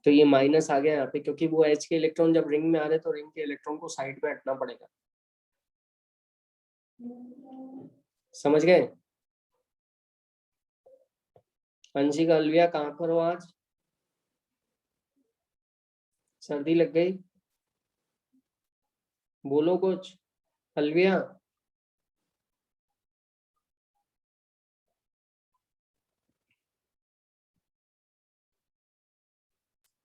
तो ये माइनस आ गया यहाँ पे, क्योंकि वो एच के इलेक्ट्रॉन जब रिंग में आ रहे तो रिंग के इलेक्ट्रॉन को साइड पे हटना पड़ेगा। समझ गए? अंशिका, अलविया, कहाँ पर हो आज? सर्दी लग गई? बोलो कुछ। अलविया,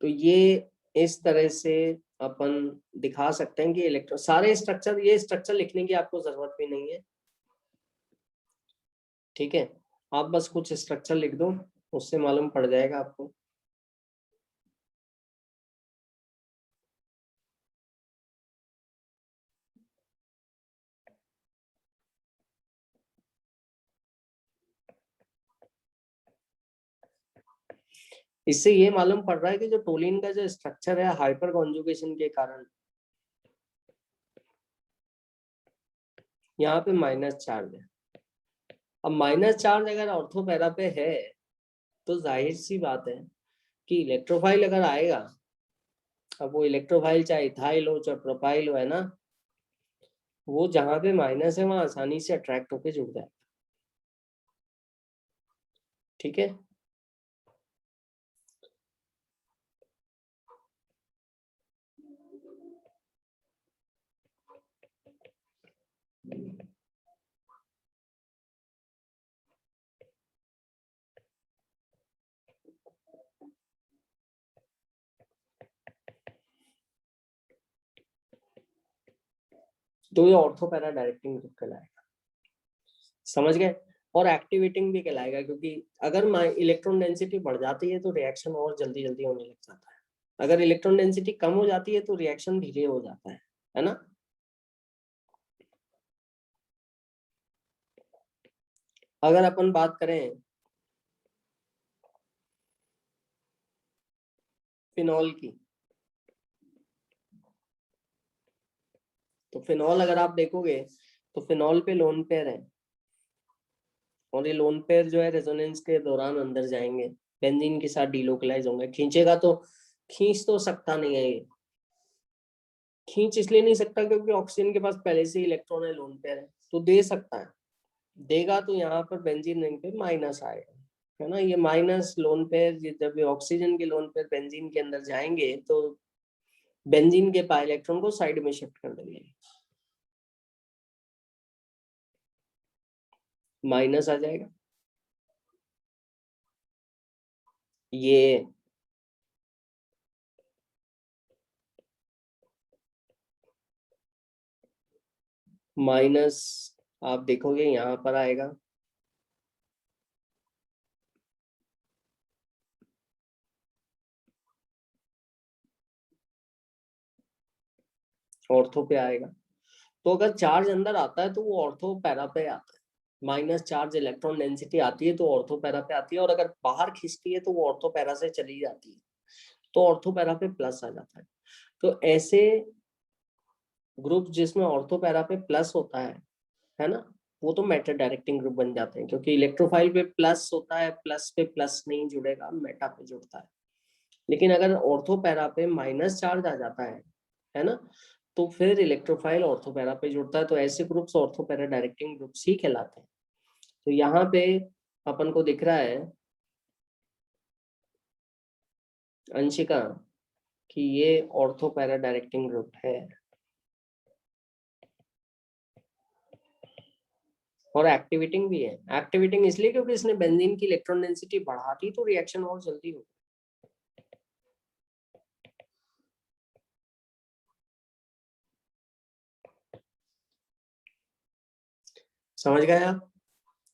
तो ये इस तरह से अपन दिखा सकते हैं कि इलेक्ट्रॉन सारे स्ट्रक्चर, ये स्ट्रक्चर लिखने की आपको जरूरत भी नहीं है, ठीक है, आप बस कुछ स्ट्रक्चर लिख दो, उससे मालूम पड़ जाएगा आपको। इससे ये मालूम पड़ रहा है कि जो टोलिन का जो स्ट्रक्चर है हाइपर कॉन्जुगेशन के कारण यहाँ पे माइनस चार्ज है। अब माइनस चार्ज अगर ऑर्थो पैरा पे है तो जाहिर सी बात है कि इलेक्ट्रोफाइल अगर आएगा, अब वो इलेक्ट्रोफाइल चाहे इथाइल हो चाहे प्रोपाइल हो, है ना, वो जहां पे माइनस है वहां आसानी से अट्रैक्ट होके जुड़ जाएगा। ठीक है, तो ये ऑर्थो पैरा डायरेक्टिंग ग्रुप कहलाएगा। समझ गए? और एक्टिवेटिंग भी कहलाएगा, क्योंकि अगर इलेक्ट्रॉन डेंसिटी बढ़ जाती है तो रिएक्शन और जल्दी जल्दी होने लग जाता है, अगर इलेक्ट्रॉन डेंसिटी कम हो जाती है तो रिएक्शन धीरे हो जाता है ना। अगर अपन बात करें फिनॉल की, तो फिनॉल अगर आप देखोगे तो फिनॉल पे लोन पेयर है, और ये लोन पेयर जो है रेजोनेंस के दौरान अंदर जाएंगे, बेंजीन के साथ डीलोकलाइज होंगे। खींचेगा तो खींच तो सकता नहीं है ये, खींच इसलिए नहीं सकता क्योंकि ऑक्सीजन के पास पहले से इलेक्ट्रॉन है, लोन पेयर है, तो दे सकता है, देगा तो यहाँ पर बेंजीन रिंग पे माइनस आएगा, है ना। ये माइनस लोन पेयर जब ये ऑक्सीजन के लोन पेयर बेंजीन के अंदर जाएंगे तो बेंजीन के पाई इलेक्ट्रॉन को साइड में शिफ्ट कर देंगे, माइनस आ जाएगा। ये माइनस आप देखोगे यहाँ पर आएगा, ऑर्थो पे आएगा। तो अगर चार्ज अंदर आता है तो वो ऑर्थो पैरा पे आता है, माइनस चार्ज इलेक्ट्रॉन डेंसिटी आती है तो ऑर्थो पैरा पे आती है, और अगर बाहर खींचती है तो वो ऑर्थो पैरा से चली जाती है, तो ऑर्थो पैरा पे प्लस आ जाता है। तो ऐसे ग्रुप जिसमें ऑर्थो पैरा पे प्लस होता है ना, वो तो मेटा डायरेक्टिंग ग्रुप बन जाते हैं, क्योंकि इलेक्ट्रोफाइल पे प्लस होता है, प्लस पे प्लस नहीं जुड़ेगा, मेटा पे जुड़ता है। लेकिन अगर ऑर्थो पैरा पे माइनस चार्ज आ जाता है ना, तो फिर इलेक्ट्रोफाइल ऑर्थो पैरा पे जुड़ता है, तो ऐसे groups ortho para directing groups ही कहलाते हैं। तो यहाँ पे अपन को दिख रहा है अंशिका कि ये ऑर्थो पैरा डायरेक्टिंग ग्रुप है, और एक्टिवेटिंग भी है। एक्टिवेटिंग इसलिए क्योंकि इसने बेंजीन की इलेक्ट्रॉन डेंसिटी बढ़ा दी तो रिएक्शन और जल्दी हो। समझ गए आप?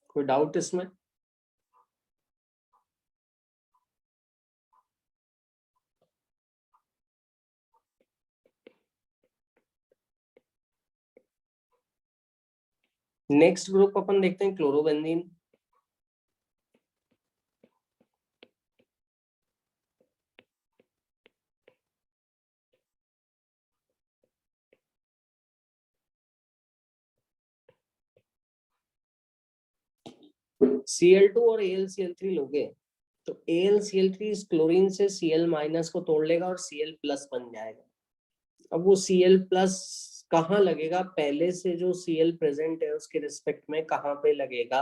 कोई डाउट इसमें? नेक्स्ट ग्रुप अपन देखते हैं क्लोरोबेंजीन। Cl2 और AlCl3 लोगे तो AlCl3 इस क्लोरीन से Cl माइनस को तोड़ लेगा और Cl प्लस बन जाएगा। अब वो Cl प्लस कहाँ लगेगा, पहले से जो Cl प्रेजेंट है उसके रिस्पेक्ट में कहाँ पे लगेगा,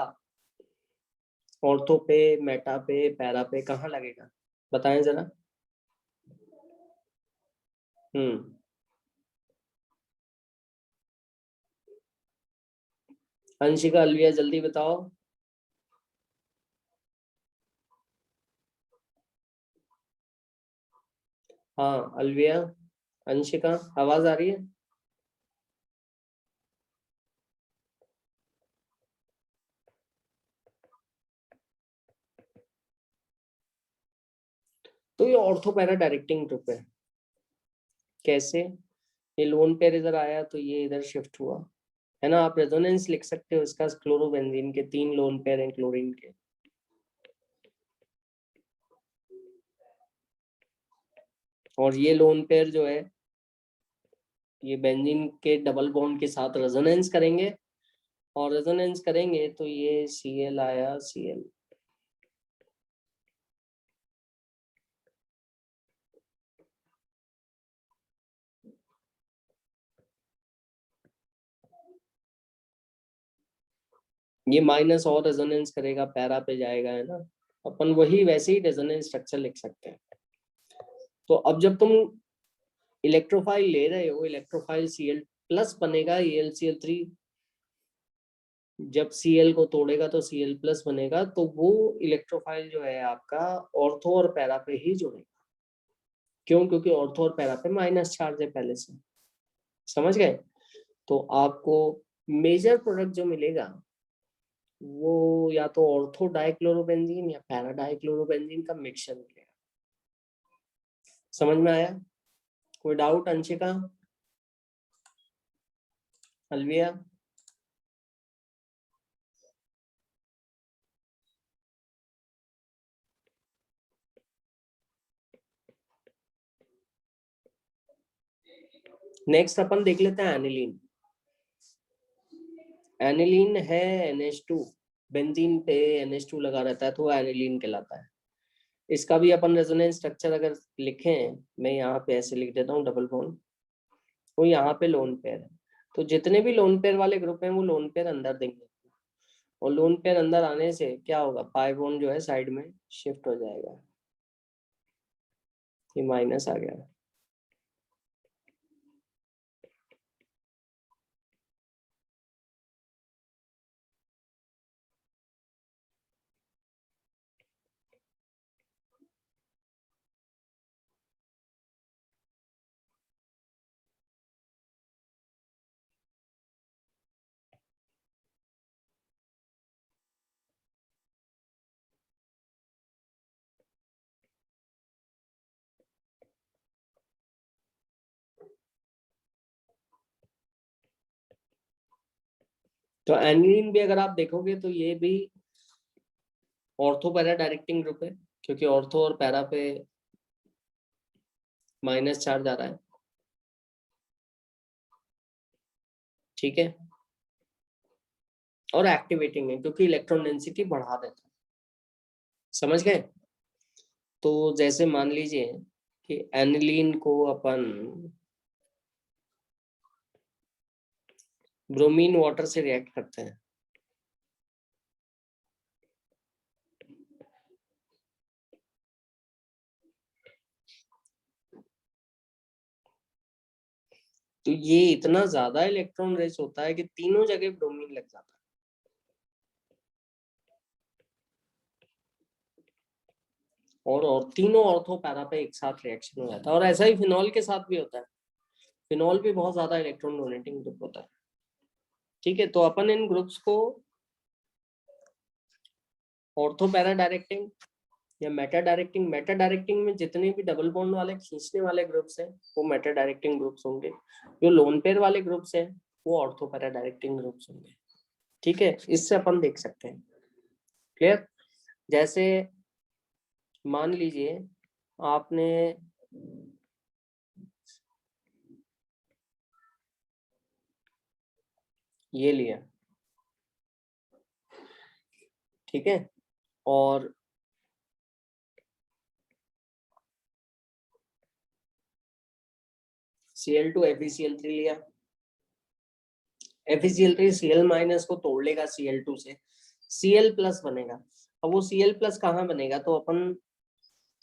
ऑर्थो पे, मेटा पे, पैरा पे, कहाँ लगेगा बताएं जरा। हम्म, अंशिका, अलविया, जल्दी बताओ। हाँ अलविया, अंशिका, आवाज आ रही है? तो ये ऑर्थो पैरा डायरेक्टिंग ग्रुप है। कैसे? ये लोन पेयर इधर आया तो ये इधर शिफ्ट हुआ, है ना। आप रेजोनेंस लिख सकते हो इसका, क्लोरोबेंजीन के 3 लोन पेयर हैं क्लोरीन के। और ये लोन पेयर जो है ये बेंजीन के डबल बॉन्ड के साथ रेजोनेंस करेंगे, और रेजोनेंस करेंगे तो ये Cl आया Cl। ये माइनस और रेजोनेंस करेगा, पैरा पे जाएगा, है ना। अपन वही वैसे ही रेजोनेंस स्ट्रक्चर लिख सकते हैं। तो अब जब तुम इलेक्ट्रोफाइल ले रहे हो, इलेक्ट्रोफाइल Cl प्लस बनेगा, AlCl3 जब Cl को तोड़ेगा तो Cl प्लस बनेगा, तो वो इलेक्ट्रोफाइल जो है आपका ऑर्थो और पैरा पे ही जुड़ेगा। क्यों? क्योंकि ऑर्थो और पैरा पे माइनस चार्ज है पहले से। समझ गए? तो आपको मेजर प्रोडक्ट जो मिलेगा वो या तो ऑर्थो डाइक्लोरोबेंजीन या पैरा डाइक्लोरोबेंजीन का मिक्सचर मिलेगा। समझ में आया? कोई डाउट अंशिका, अलविया? नेक्स्ट अपन देख लेते हैं एनिलीन। एनिलीन है NH2, बेंजीन पे NH2 लगा रहता है तो वो एनिलीन कहलाता है। इसका भी अपन रेजोनेंस स्ट्रक्चर अगर लिखें, मैं यहाँ पे ऐसे लिख देता हूँ डबल बॉन्ड, वो यहाँ पे लोन पेयर है, तो जितने भी लोन पेयर वाले ग्रुप हैं वो लोन पेयर अंदर देंगे, और लोन पेयर अंदर आने से क्या होगा, पाई बॉन्ड जो है साइड में शिफ्ट हो जाएगा। ये माइनस आ गया। तो एनिलीन भी अगर आप देखोगे तो ये भी ऑर्थो पैरा डायरेक्टिंग ग्रुप है, क्योंकि ऑर्थो और पैरा पे माइनस चार्ज आ रहा है। ठीक है, और एक्टिवेटिंग है क्योंकि इलेक्ट्रॉन डेंसिटी बढ़ा देता है। समझ गए? तो जैसे मान लीजिए कि एनिलीन को अपन ब्रोमीन वाटर से रिएक्ट करते हैं, तो ये इतना ज्यादा इलेक्ट्रॉन रिच होता है कि तीनों जगह ब्रोमीन लग जाता है, और तीनों ऑर्थो पैरा पे एक साथ रिएक्शन हो जाता है। और ऐसा ही फिनॉल के साथ भी होता है, फिनॉल भी बहुत ज्यादा इलेक्ट्रॉन डोनेटिंग ग्रुप होता है। ठीक है, तो अपन इन ग्रुप्स को ऑर्थो पैरा डायरेक्टिंग या मेटा डायरेक्टिंग में जितने भी डबल बॉन्ड वाले खींचने वाले ग्रुप्स हैं वो मेटा डायरेक्टिंग ग्रुप्स होंगे, जो लोन पेयर वाले ग्रुप्स हैं वो ऑर्थो पैरा डायरेक्टिंग ग्रुप्स होंगे। ठीक है, इससे अपन देख सकते हैं। क्लियर? जैसे मान लीजिए आपने ये लिया, ठीक है, और Cl2 FeCl3 लिया, FeCl3 Cl माइनस को तोड़ लेगा Cl2 से, Cl प्लस बनेगा। अब वो Cl प्लस कहाँ बनेगा, तो अपन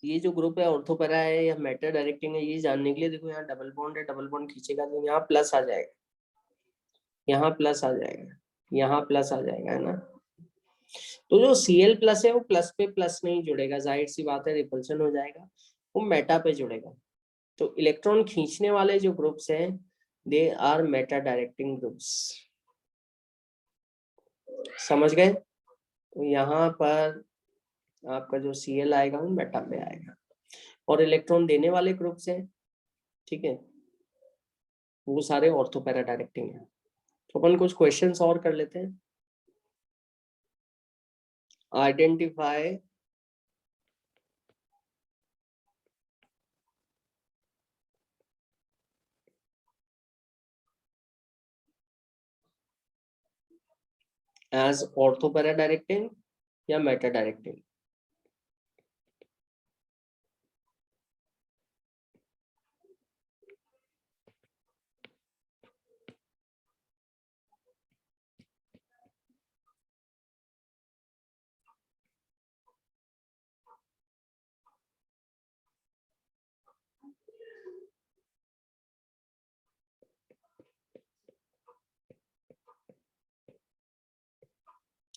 ये जो ग्रुप है ऑर्थो पैरा है या मेटा डायरेक्टिंग है ये जानने के लिए देखो, यहाँ डबल बॉन्ड है, डबल बॉन्ड खींचेगा तो यहाँ प्लस आ जाएगा, यहाँ प्लस आ जाएगा, यहाँ प्लस आ जाएगा, है ना। तो जो Cl प्लस है वो प्लस पे प्लस नहीं जुड़ेगा, जाहिर सी बात है रिपल्शन हो जाएगा, वो मेटा पे जुड़ेगा। तो इलेक्ट्रॉन खींचने वाले जो ग्रुप्स हैं they are meta directing groups. समझ गए? तो यहाँ पर आपका जो Cl आएगा वो मेटा पे आएगा, और इलेक्ट्रॉन देने वाले ग्रुप्स हैं, ठीक है, वो सारे ऑर्थो पैरा डायरेक्टिंग है। तो अपन कुछ क्वेश्चंस और कर लेते हैं। Identify as ortho para directing या मेटा डायरेक्टिंग?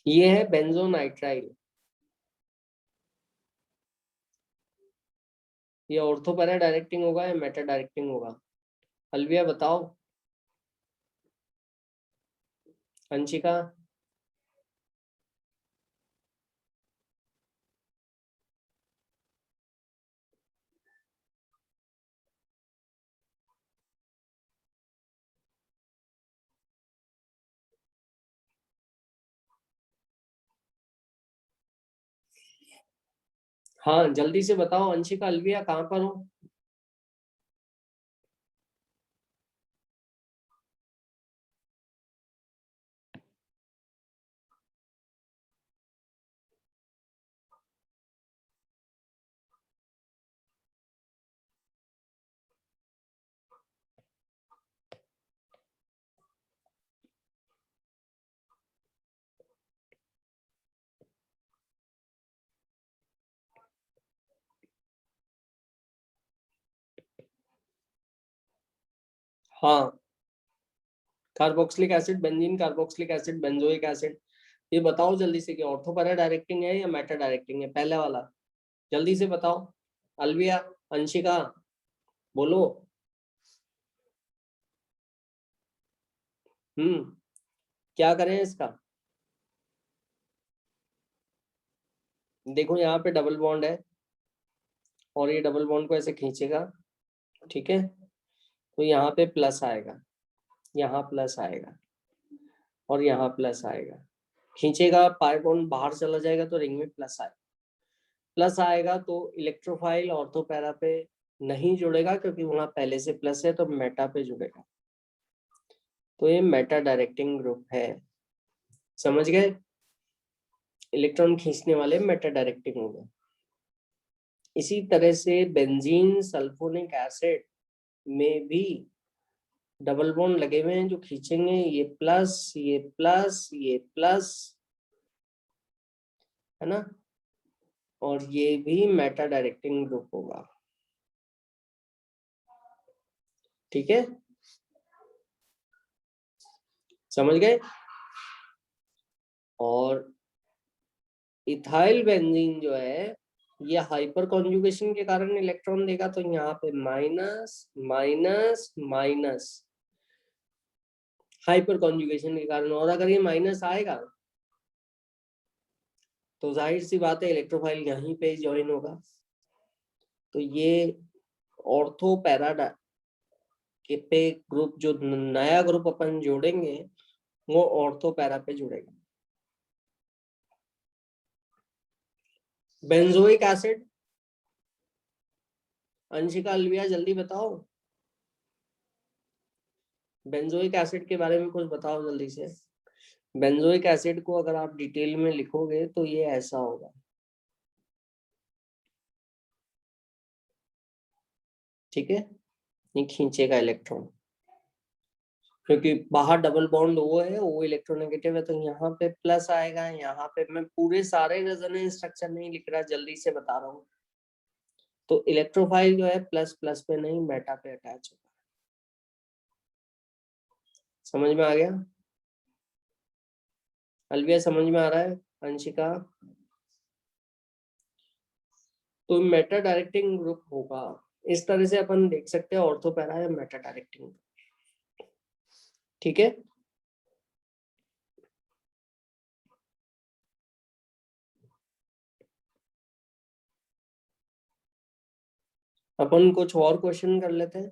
ये है बेंजोनाइट्राइल, ये ऑर्थो पैरा डायरेक्टिंग होगा या मेटा डायरेक्टिंग होगा? अलविया बताओ। अंशिका? हाँ जल्दी से बताओ अंशिका, अलविया कहाँ पर हो? हाँ, carboxylic acid, benzene, carboxylic acid, benzoic acid. ये बताओ जल्दी से कि ऑर्थो पैरा डायरेक्टिंग है या मेटा डायरेक्टिंग है, पहले वाला। जल्दी से बताओ। अलविया, अंशिका, बोलो। क्या करें इसका? देखो यहाँ पे डबल बॉन्ड है और ये डबल बॉन्ड को ऐसे खींचेगा, ठीक है? तो यहाँ पे प्लस आएगा, यहाँ प्लस आएगा और यहाँ प्लस आएगा। खींचेगा, पाई बॉन्ड बाहर चला जाएगा तो रिंग में प्लस आएगा। प्लस आएगा तो इलेक्ट्रोफाइल ऑर्थो पैरा पे नहीं जुड़ेगा क्योंकि वहां पहले से प्लस है, तो मेटा पे जुड़ेगा। तो ये मेटा डायरेक्टिंग ग्रुप है, समझ गए? इलेक्ट्रॉन खींचने वाले मेटा डायरेक्टिंग हो गए। इसी तरह से बेंजीन सल्फोनिक एसिड में भी डबल बॉन्ड लगे हुए हैं जो खींचेंगे, ये प्लस, ये प्लस, ये प्लस, है ना? और ये भी मेटा डायरेक्टिंग ग्रुप होगा, ठीक है? समझ गए? और इथाइल बेंजीन जो है, ये हाइपर कॉन्जुगेशन के कारण इलेक्ट्रॉन देगा, तो यहाँ पे minus minus minus, hyper conjugation के कारण। और अगर ये माइनस आएगा तो जाहिर सी बात है इलेक्ट्रोफाइल यहीं पे ज्वाइन होगा। तो ये ऑर्थो पैरा के पे ग्रुप, जो नया ग्रुप अपन जोड़ेंगे वो ऑर्थो पैरा पे जुड़ेगा। बेंजोइक एसिड, अंशिका, अलविया जल्दी बताओ। बेंजोइक एसिड के बारे में कुछ बताओ जल्दी से। बेंजोइक एसिड को अगर आप डिटेल में लिखोगे तो ये ऐसा होगा, ठीक है? ये खींचेगा इलेक्ट्रॉन क्योंकि बाहर डबल बॉन्ड वो है, वो इलेक्ट्रोनेगेटिव है, तो यहाँ पे प्लस आएगा। यहाँ पे मैं पूरे सारे रेजोनेंस स्ट्रक्चर नहीं लिख रहा, जल्दी से बता रहा हूँ। तो इलेक्ट्रोफाइल जो है प्लस प्लस पे नहीं, मेटा पे अटैच होगा। समझ में आ गया? अलविया समझ में आ रहा है? अंशिका? तो मेटा डायरेक्टिंग ग्रुप होगा, इस तरह से अपन देख सकते हैं ऑर्थो पैरा या मेटा डायरेक्टिंग, ठीक है? अपन कुछ और क्वेश्चन कर लेते हैं।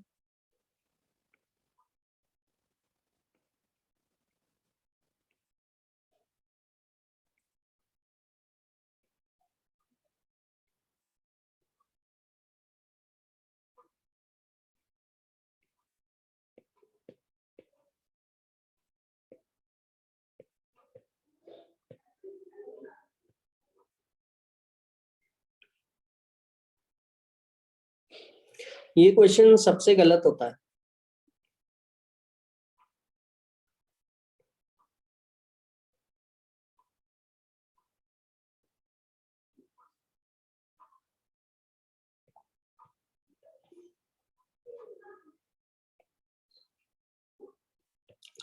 ये क्वेश्चन सबसे गलत होता है।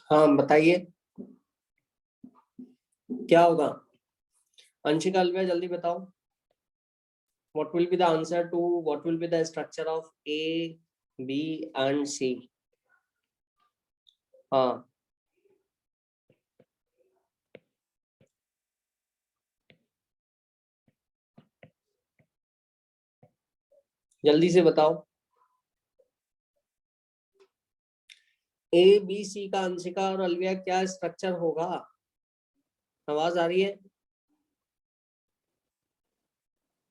हाँ बताइए क्या होगा। अंशिका अलविया जल्दी बताओ। What will be the answer to what will be the structure of A, B and C? हाँ जल्दी से बताओ। ए बी सी का अंशिका और अलविया क्या स्ट्रक्चर होगा? आवाज आ रही है?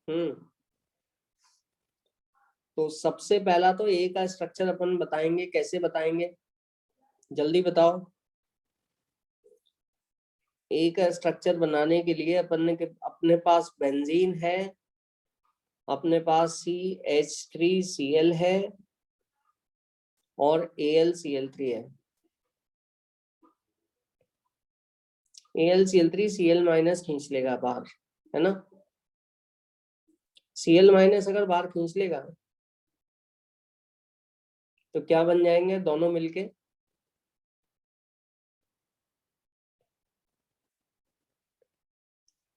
हम्म। तो सबसे पहला तो ए का स्ट्रक्चर अपन बताएंगे, कैसे बताएंगे जल्दी बताओ। ए का स्ट्रक्चर बनाने के लिए अपन ने अपने पास बेंजीन है, अपने पास CH3Cl है और AlCl3 है। AlCl3 Cl माइनस खींच लेगा बाहर, है ना। Cl माइनस अगर बाहर खींच लेगा तो क्या बन जाएंगे दोनों मिलके?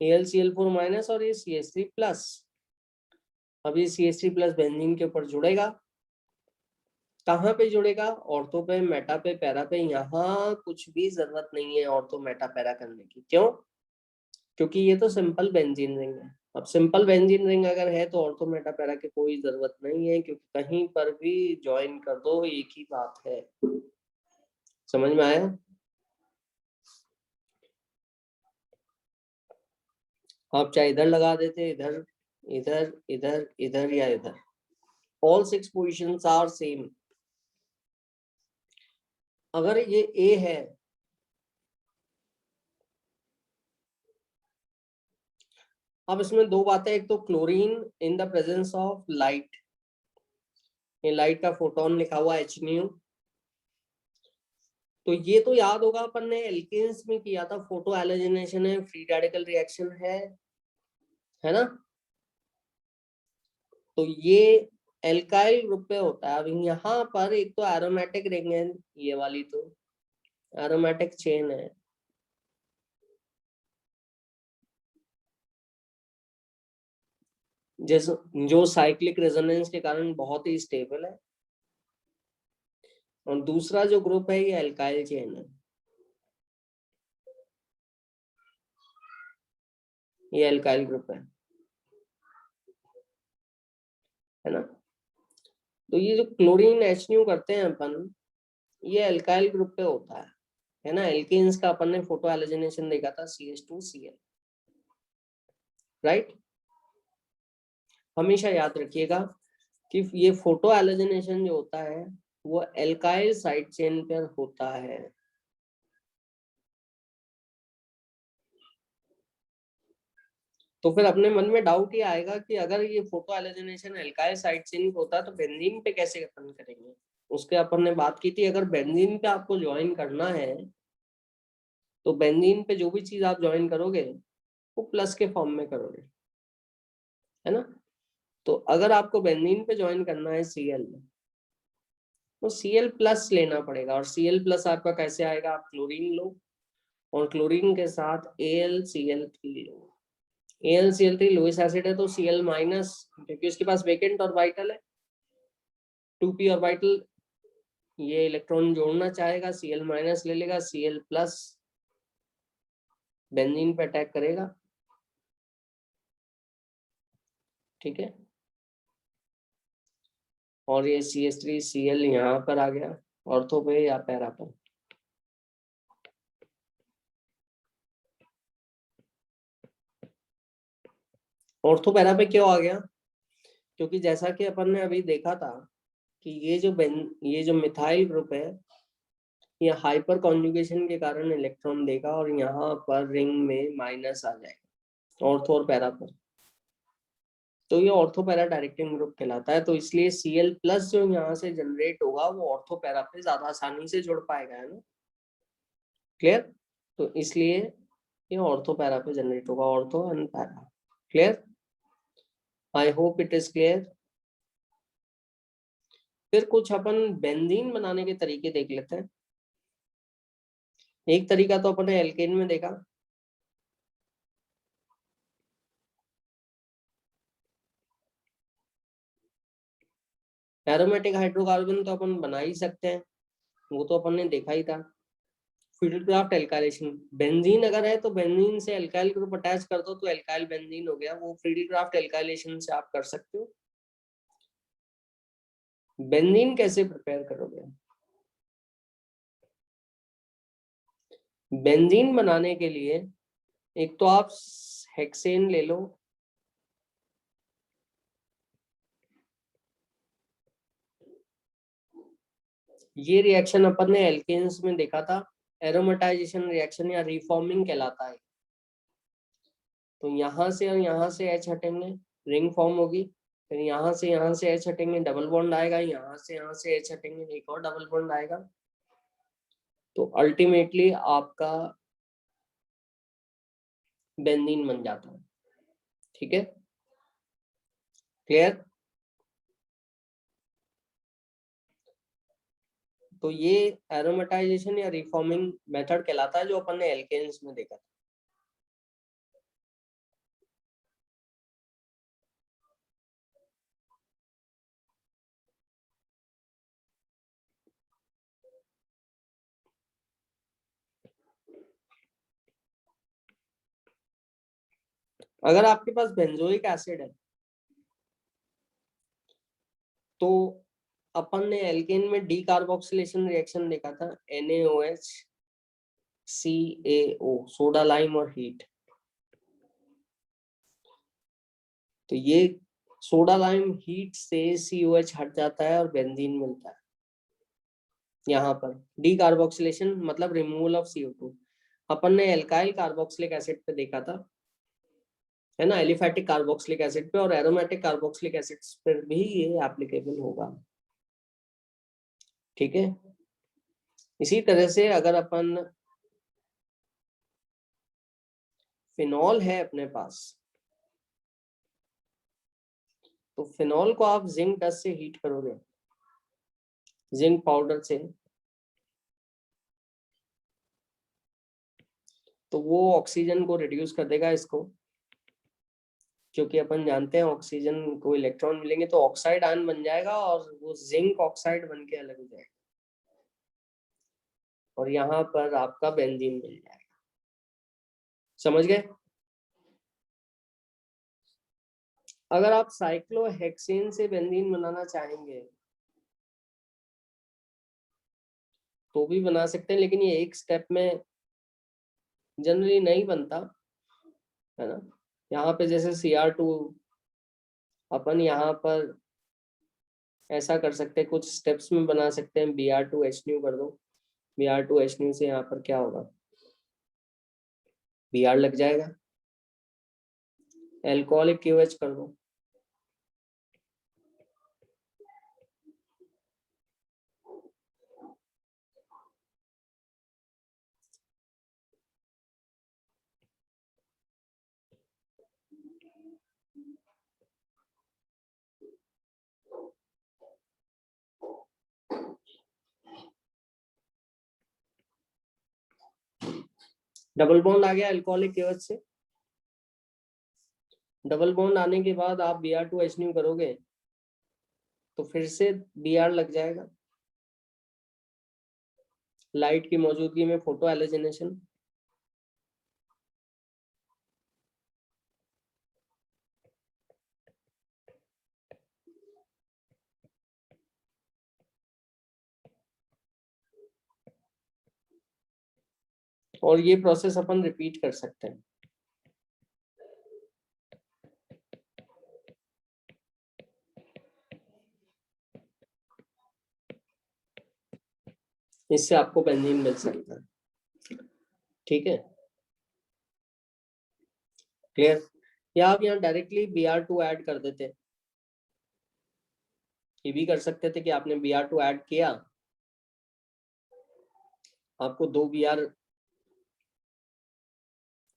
AlCl4 माइनस और ये CH3 प्लस। अब ये CH3 प्लस बेंजीन के ऊपर जुड़ेगा। कहाँ पे जुड़ेगा? ऑर्थो पे, मेटा पे, पैरा पे। यहाँ कुछ भी जरूरत नहीं है ऑर्थो मेटा पैरा करने की। क्यों? क्योंकि ये तो सिंपल बेंजीन रिंग है। अब सिंपल बेंजीन रिंग अगर है तो ऑर्थो मेटा पैरा की कोई जरूरत नहीं है, क्योंकि कहीं पर भी ज्वाइन कर दो एक ही बात है। समझ में आया? आप चाहे इधर लगा देते, इधर इधर इधर इधर या इधर, ऑल 6 पोजिशंस आर सेम। अगर ये ए है, अब इसमें दो बातें। एक तो chlorine in the presence of light, ये लाइट का फोटोन लिखा हुआ HNu। तो ये तो याद होगा अपन ने एल्केन्स में किया था, फोटो एलोजिनेशन है, फ्री रेडिकल रिएक्शन है ना। तो ये एल्काइल ग्रुप पे होता है। अब यहाँ पर एक तो एरोमेटिक रिंग है, ये वाली तो एरोमेटिक चेन है, जैसे जो साइक्लिक रेजोनेंस के कारण बहुत ही स्टेबल है। और दूसरा जो ग्रुप है ये एल्काइल चेन है, ये एल्काइल ग्रुप है ना। तो ये जो क्लोरीन HNu करते हैं अपन, ये एल्काइल ग्रुप पे होता है ना। एल्केन्स का अपन ने फोटो एलोजिनेशन देखा था CH2Cl, राइट। हमेशा याद रखिएगा कि ये फोटो एलोजिनेशन जो होता है वो एल्काइल साइड चेन पर होता है। तो फिर अपने मन में डाउट ये आएगा कि अगर ये फोटो एलोजिनेशन एल्काइल साइड चेन पे होता है तो बेंजीन पे कैसे अपन करेंगे। उसके अपन ने बात की थी, अगर बेंजीन पे आपको ज्वाइन करना है तो बेंजीन पे जो भी चीज आप ज्वाइन करोगे वो प्लस के फॉर्म में करोगे, है ना। तो अगर आपको बेंजीन पे ज्वाइन करना है Cl, तो Cl प्लस लेना पड़ेगा। और Cl प्लस आपका कैसे आएगा? आप क्लोरीन लो और क्लोरीन के साथ AlCl3 लो। AlCl3 लोइस एसिड है तो Cl माइनस, क्योंकि उसके पास वेकेंट और वाइटल है, 2p और वाइटल, ये इलेक्ट्रॉन जोड़ना चाहेगा, Cl माइनस ले लेगा, Cl प्लस बेंजीन पे अटैक करेगा। ठीक है। और ये CH3Cl यहाँ पर आ गया ऑर्थो पे या पैरा पर। ऑर्थो पैरा पे क्यों आ गया? क्योंकि जैसा कि अपन ने अभी देखा था कि ये जो मिथाइल ग्रुप है ये हाइपर कॉन्जुगेशन के कारण इलेक्ट्रॉन देगा और यहाँ पर रिंग में माइनस आ जाएगा ऑर्थो और पैरा पर। तो ये ऑर्थो पैरा डायरेक्टिंग ग्रुप कहलाता है। तो इसलिए Cl प्लस जो यहाँ से जनरेट होगा वो ऑर्थो पैरा पे ज्यादा आसानी से जुड़ पाएगा, है ना, क्लियर। तो इसलिए ये ऑर्थो पैरा पे जनरेट होगा, ortho and para, clear. I hope it is clear. फिर कुछ अपन बेंजीन बनाने के तरीके देख लेते हैं। एक तरीका तो अपन ने एल्केन में देखा, एरोमेटिक हाइड्रोकार्बन तो अपन बना ही सकते हैं, वो तो अपन ने देखा ही था। फील्डक्राफ्ट एल्काइलेशन, बेंजीन अगर है तो बेंजीन से एल्काइल ग्रुप अटैच कर दो तो एल्काइल बेंजीन हो गया, वो फील्डक्राफ्ट एल्काइलेशन से आप कर सकते हो। बेंजीन कैसे प्रिपेयर करोगे? बेंजीन बनाने के लिए एक तो आप हेक्सेन ले लो, ये रिएक्शन अपन ने एल्केन्स में देखा था, एरोमेटाइजेशन रिएक्शन या रिफॉर्मिंग कहलाता है। तो यहाँ से और यहाँ से H हटेंगे, रिंग फॉर्म होगी, फिर यहाँ से H हटेंगे, डबल बॉन्ड आएगा, यहाँ से H हटेंगे, एक और डबल बॉन्ड आएगा। तो अल्टीमेटली आपका बेंजीन बन जाता है, ठीक है, क्लियर। तो ये एरोमेटाइजेशन या रिफॉर्मिंग मेथड कहलाता है जो अपन ने एल्केन्स में देखा था। अगर आपके पास बेंजोइक एसिड है तो अपन ने एल्केन में डी कार्बोक्सिलेशन रिएक्शन देखा था, NaOH CaO, सोडा लाइम और हीट। तो ये सोडा लाइम हीट से COH हट जाता है और बेंजीन मिलता है। यहाँ पर डी कार्बोक्सिलेशन मतलब रिमूवल ऑफ CO2। अपन ने एल्काइल कार्बोक्सिलिक एसिड पे देखा था, है ना, एलिफैटिक कार्बोक्सिलिक एसिड पे, और एरोमेटिक कार्बोक्सिलिक एसिड पर भी ये एप्लीकेबल होगा, ठीक है। इसी तरह से अगर अपन फिनॉल है अपने पास, तो फिनॉल को आप जिंक डस्ट से हीट करोगे, जिंक पाउडर से, तो वो ऑक्सीजन को रिड्यूस कर देगा इसको, क्योंकि अपन जानते हैं ऑक्सीजन को इलेक्ट्रॉन मिलेंगे तो ऑक्साइड आयन बन जाएगा और वो जिंक ऑक्साइड बन के अलग हो जाएगा, और यहाँ पर आपका बेंजीन मिल जाएगा। समझ गए? अगर आप साइक्लोहेक्सेन से बेंजीन बनाना चाहेंगे तो भी बना सकते हैं, लेकिन ये एक स्टेप में जनरली नहीं बनता, है ना। यहाँ पे जैसे Cr2 अपन यहाँ पर ऐसा कर सकते हैं, कुछ स्टेप्स में बना सकते हैं, Br2H कर दो, Br2H से यहाँ पर क्या होगा, Br लग जाएगा, एल्कोहलिक QH कर दो, डबल बॉन्ड आ गया एल्कोहलिक QH से। डबल बॉन्ड आने के बाद आप Br2H करोगे तो फिर से Br लग जाएगा, लाइट की मौजूदगी में फोटो एलोजिनेशन, और ये प्रोसेस अपन रिपीट कर सकते हैं। इससे आपको बेंजीन मिल सकता है, ठीक है, क्लियर। या आप यहाँ डायरेक्टली Br2 ऐड कर देते, ये भी कर सकते थे कि आपने Br2 ऐड किया, आपको 2 Br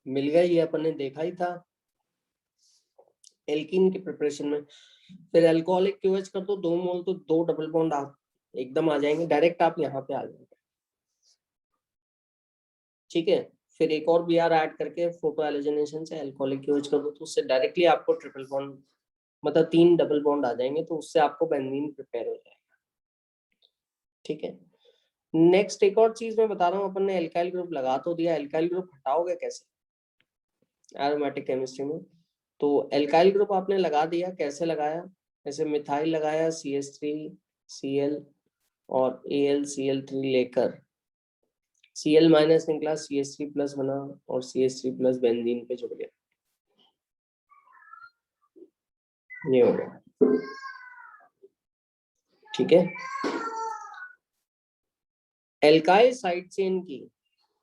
मिल गया, ये अपन ने देखा ही था एल्कीन की प्रिपरेशन में। फिर अल्कोहलिक QH कर दो 2 मोल, तो 2 डबल बॉन्ड आप एकदम आ जाएंगे, डायरेक्ट आप यहाँ पे आ जाएंगे। ठीक है, फिर एक और Br ऐड करके फोटो एलोजिनेशन से अल्कोहलिक QH कर दो, तो उससे डायरेक्टली आपको ट्रिपल बॉन्ड, मतलब 3 डबल बॉन्ड आ जाएंगे, तो उससे आपको बेंजीन प्रिपेयर हो जाएगा। ठीक है, नेक्स्ट एक और चीज मैं बता रहा हूँ, अपन ने एल्काइल ग्रुप लगा तो दिया, एल्काइल ग्रुप हटाओगे कैसे एरोमेटिक केमिस्ट्री में? तो एल्काइल ग्रुप आपने लगा दिया, कैसे लगाया? जैसे मिथाइल लगाया, CH3Cl और AlCl3 लेकर Cl माइनस निकला, CH3 प्लस बना और CH3 प्लस बेंजीन पे जुड़ गया, ये हो गया। ठीक है, एल्काइल साइड चेन की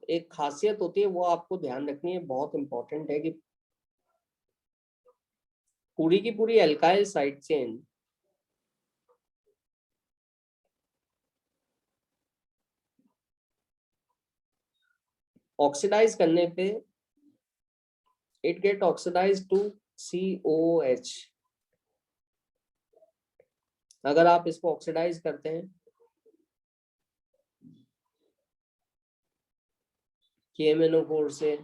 एक खासियत होती है, वो आपको ध्यान रखनी है, बहुत इंपॉर्टेंट है, कि पूरी की पूरी एल्काइल साइड चेन ऑक्सीडाइज करने पे it get oxidize to COOH। अगर आप इसको ऑक्सीडाइज करते हैं KMnO4 से,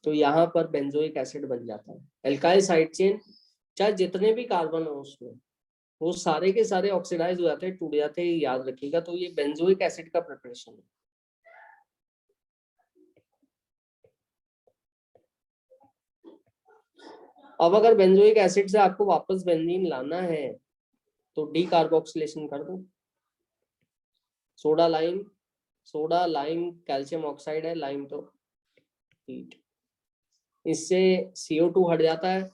तो यहाँ पर बेंजोइक एसिड बन जाता है। एल्काइल साइड चेन चाहे जितने भी कार्बन हो उसमें, वो सारे के सारे ऑक्सीडाइज हो जाते हैं, टूट जाते हैं, याद रखिएगा। तो ये बेंजोइक एसिड का प्रिपरेशन है। अब अगर बेंजोइक एसिड से आपको वापस बेंजीन लाना है तो डी कार्बोक्सिलेशन कर दो, सोडा लाइम कैल्शियम ऑक्साइड है, लाइम तो हीट, इससे CO2 हट जाता है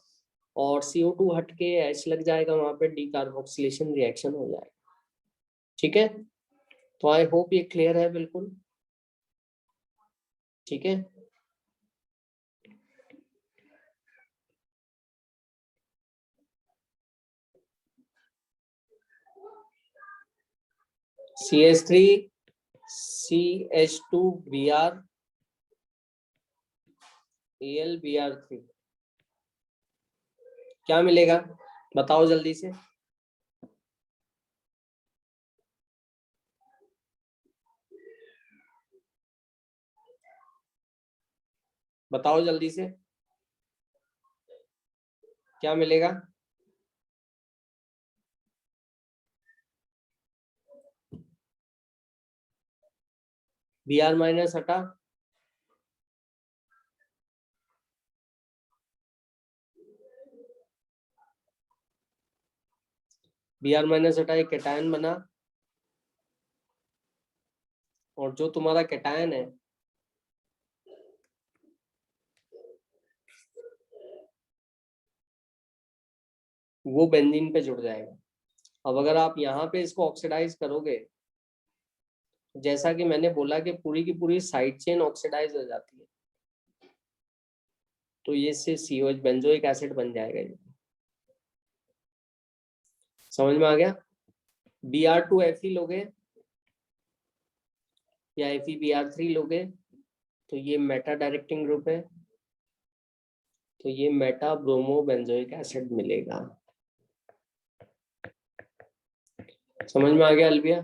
और CO2 हट के H लग जाएगा, वहां पे डी कार्बोक्सिलेशन रिएक्शन हो जाएगा। ठीक है, तो आई होप ये क्लियर है बिल्कुल। ठीक है, CH3 CH2Br AlBr3 क्या मिलेगा बताओ जल्दी से। बताओ जल्दी से क्या मिलेगा। Br माइनस हटा, Br माइनस हटा, एक कैटायन बना, और जो तुम्हारा कैटायन है वो बेंजीन पे जुड़ जाएगा। अब अगर आप यहाँ पे इसको ऑक्सीडाइज करोगे, जैसा कि मैंने बोला कि पूरी की पूरी साइड चेन ऑक्सीडाइज हो जाती है, तो ये से COH बेंजोइक एसिड बन जाएगा। ये समझ में आ गया। Br2Fe लोगे या FeBr3 लोगे तो ये मेटा डायरेक्टिंग ग्रुप है, तो ये मेटा ब्रोमो बेंजोइक एसिड मिलेगा। समझ में आ गया अलविया?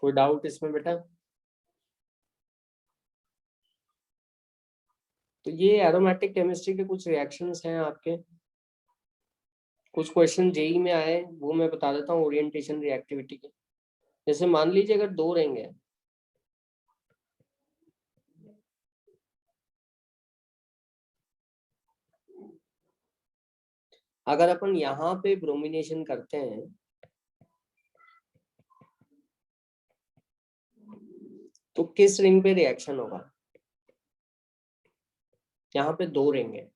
कोई डाउट इसमें बेटा? तो ये एरोमेटिक केमिस्ट्री के कुछ रिएक्शंस हैं आपके, कुछ क्वेश्चन जेई में आए वो मैं बता देता हूँ ओरिएंटेशन रिएक्टिविटी के। जैसे मान लीजिए अगर 2 रहेंगे, अगर अपन यहाँ पे ब्रोमिनेशन करते हैं तो किस रिंग पे रिएक्शन होगा? यहाँ पे 2 रिंग है,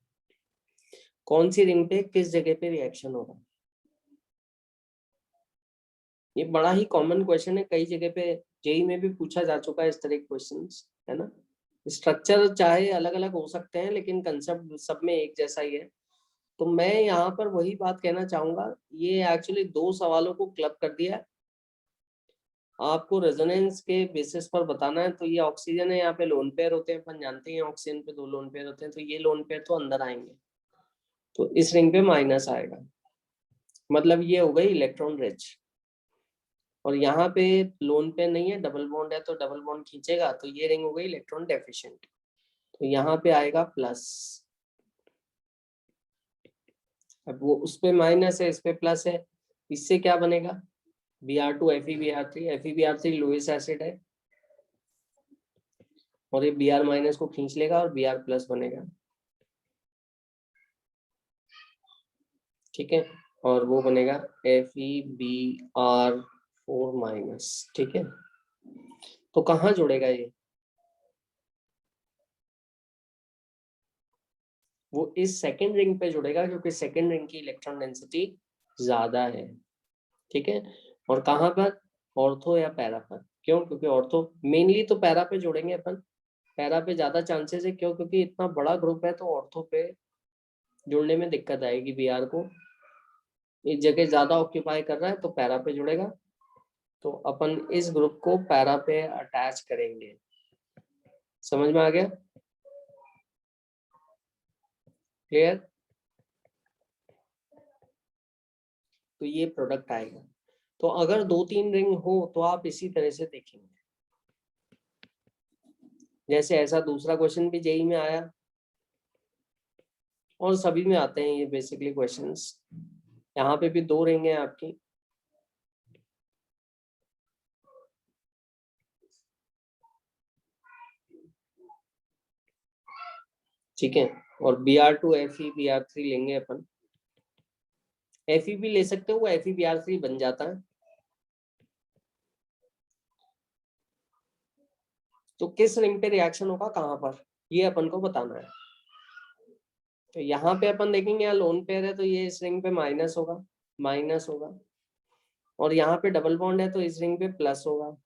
कौन सी रिंग पे किस जगह पे रिएक्शन होगा? ये बड़ा ही कॉमन क्वेश्चन है, कई जगह पे जेई में भी पूछा जा चुका है इस तरह के क्वेश्चंस, है ना। स्ट्रक्चर चाहे अलग अलग हो सकते हैं लेकिन कंसेप्ट सब में एक जैसा ही है। तो मैं यहाँ पर वही बात कहना चाहूंगा, ये एक्चुअली दो सवालों को क्लब कर दिया है। आपको रेजोनेंस के बेसिस पर बताना है, तो ये ऑक्सीजन है, यहाँ पे लोन पेयर होते हैं, अपन जानते हैं ऑक्सीजन पे 2 लोन पेयर होते हैं, तो ये लोन पेयर तो अंदर आएंगे, तो इस रिंग पे माइनस आएगा, मतलब ये हो गई इलेक्ट्रॉन रिच। और यहाँ पे लोन पेयर नहीं है, डबल बॉन्ड है, तो डबल बॉन्ड खींचेगा, तो ये रिंग हो गई इलेक्ट्रॉन डेफिशिएंट, तो यहाँ पे आएगा प्लस। अब वो उस पे माइनस है, इस पे प्लस है, इससे क्या बनेगा, Br2 FeBr3, FeBr3 lowest acid है, और ये Br माइनस को खींच लेगा और Br प्लस बनेगा, ठीक है, और वो बनेगा FeBr4 माइनस, ठीक है। तो कहाँ जुड़ेगा ये, वो इस सेकेंड रिंग पे जुड़ेगा, क्योंकि सेकेंड रिंग की इलेक्ट्रॉन डेंसिटी ज्यादा है, ठीक है। और कहाँ पर, ऑर्थो या पैरा पर, क्यों, क्योंकि ऑर्थो मेनली तो पैरा पे जोड़ेंगे अपन, पैरा पे ज्यादा चांसेस है, क्यों, क्योंकि इतना बड़ा ग्रुप है, तो ऑर्थो पे जुड़ने में दिक्कत आएगी, Br को इस जगह ज्यादा ऑक्यूपाई कर रहा है, तो पैरा पे जुड़ेगा, तो अपन इस ग्रुप को पैरा पे अटैच करेंगे। समझ में आ गया, क्लियर। तो ये प्रोडक्ट आएगा। तो अगर 2-3 रिंग हो तो आप इसी तरह से देखेंगे, जैसे ऐसा दूसरा क्वेश्चन भी जेई में आया, और सभी में आते हैं ये बेसिकली क्वेश्चंस। यहाँ पे भी 2 रिंग है आपकी, ठीक है, और Br2 FeBr3 लेंगे अपन, Fe भी ले सकते हो, वो FeBr3 बन जाता है। तो किस रिंग पे रिएक्शन होगा, कहाँ पर, ये अपन को बताना है। तो यहाँ पे अपन देखेंगे, यहाँ लोन पेयर है, तो ये इस रिंग पे माइनस होगा, माइनस होगा, और यहाँ पे डबल बॉन्ड है, तो इस रिंग पे प्लस होगा,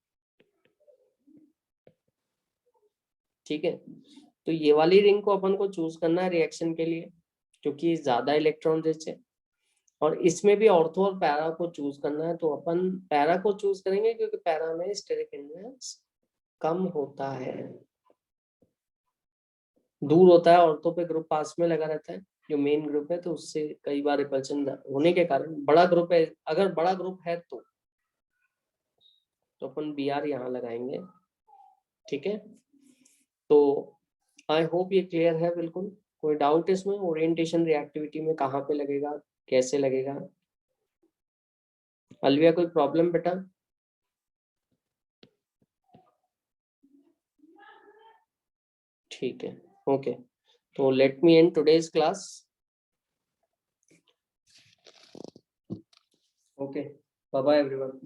ठीक है। तो ये वाली रिंग को अपन को चूज करना है रिएक्शन के लिए, क्योंकि ज्यादा इलेक्ट्रॉन रिच है, और इसमें भी ऑर्थो और पैरा को चूज करना है, तो अपन पैरा को चूज करेंगे, क्योंकि पैरा में स्टेरिक हिंड्रेंस कम होता है, दूर होता है, ऑर्थो पे ग्रुप पास में लगा रहता है जो मेन ग्रुप है, तो उससे कई बार रिपल्शन होने के कारण, बड़ा ग्रुप है, अगर बड़ा ग्रुप है तो अपन Br यहाँ लगाएंगे, ठीक है। तो आई होप ये क्लियर है बिल्कुल, कोई डाउट इसमें, ओरिएंटेशन रिएक्टिविटी में कहाँ पे लगेगा, कैसे लगेगा, अलविया कोई प्रॉब्लम बेटा। ठीक है, ओके, तो let me end today's class, okay, bye bye everyone.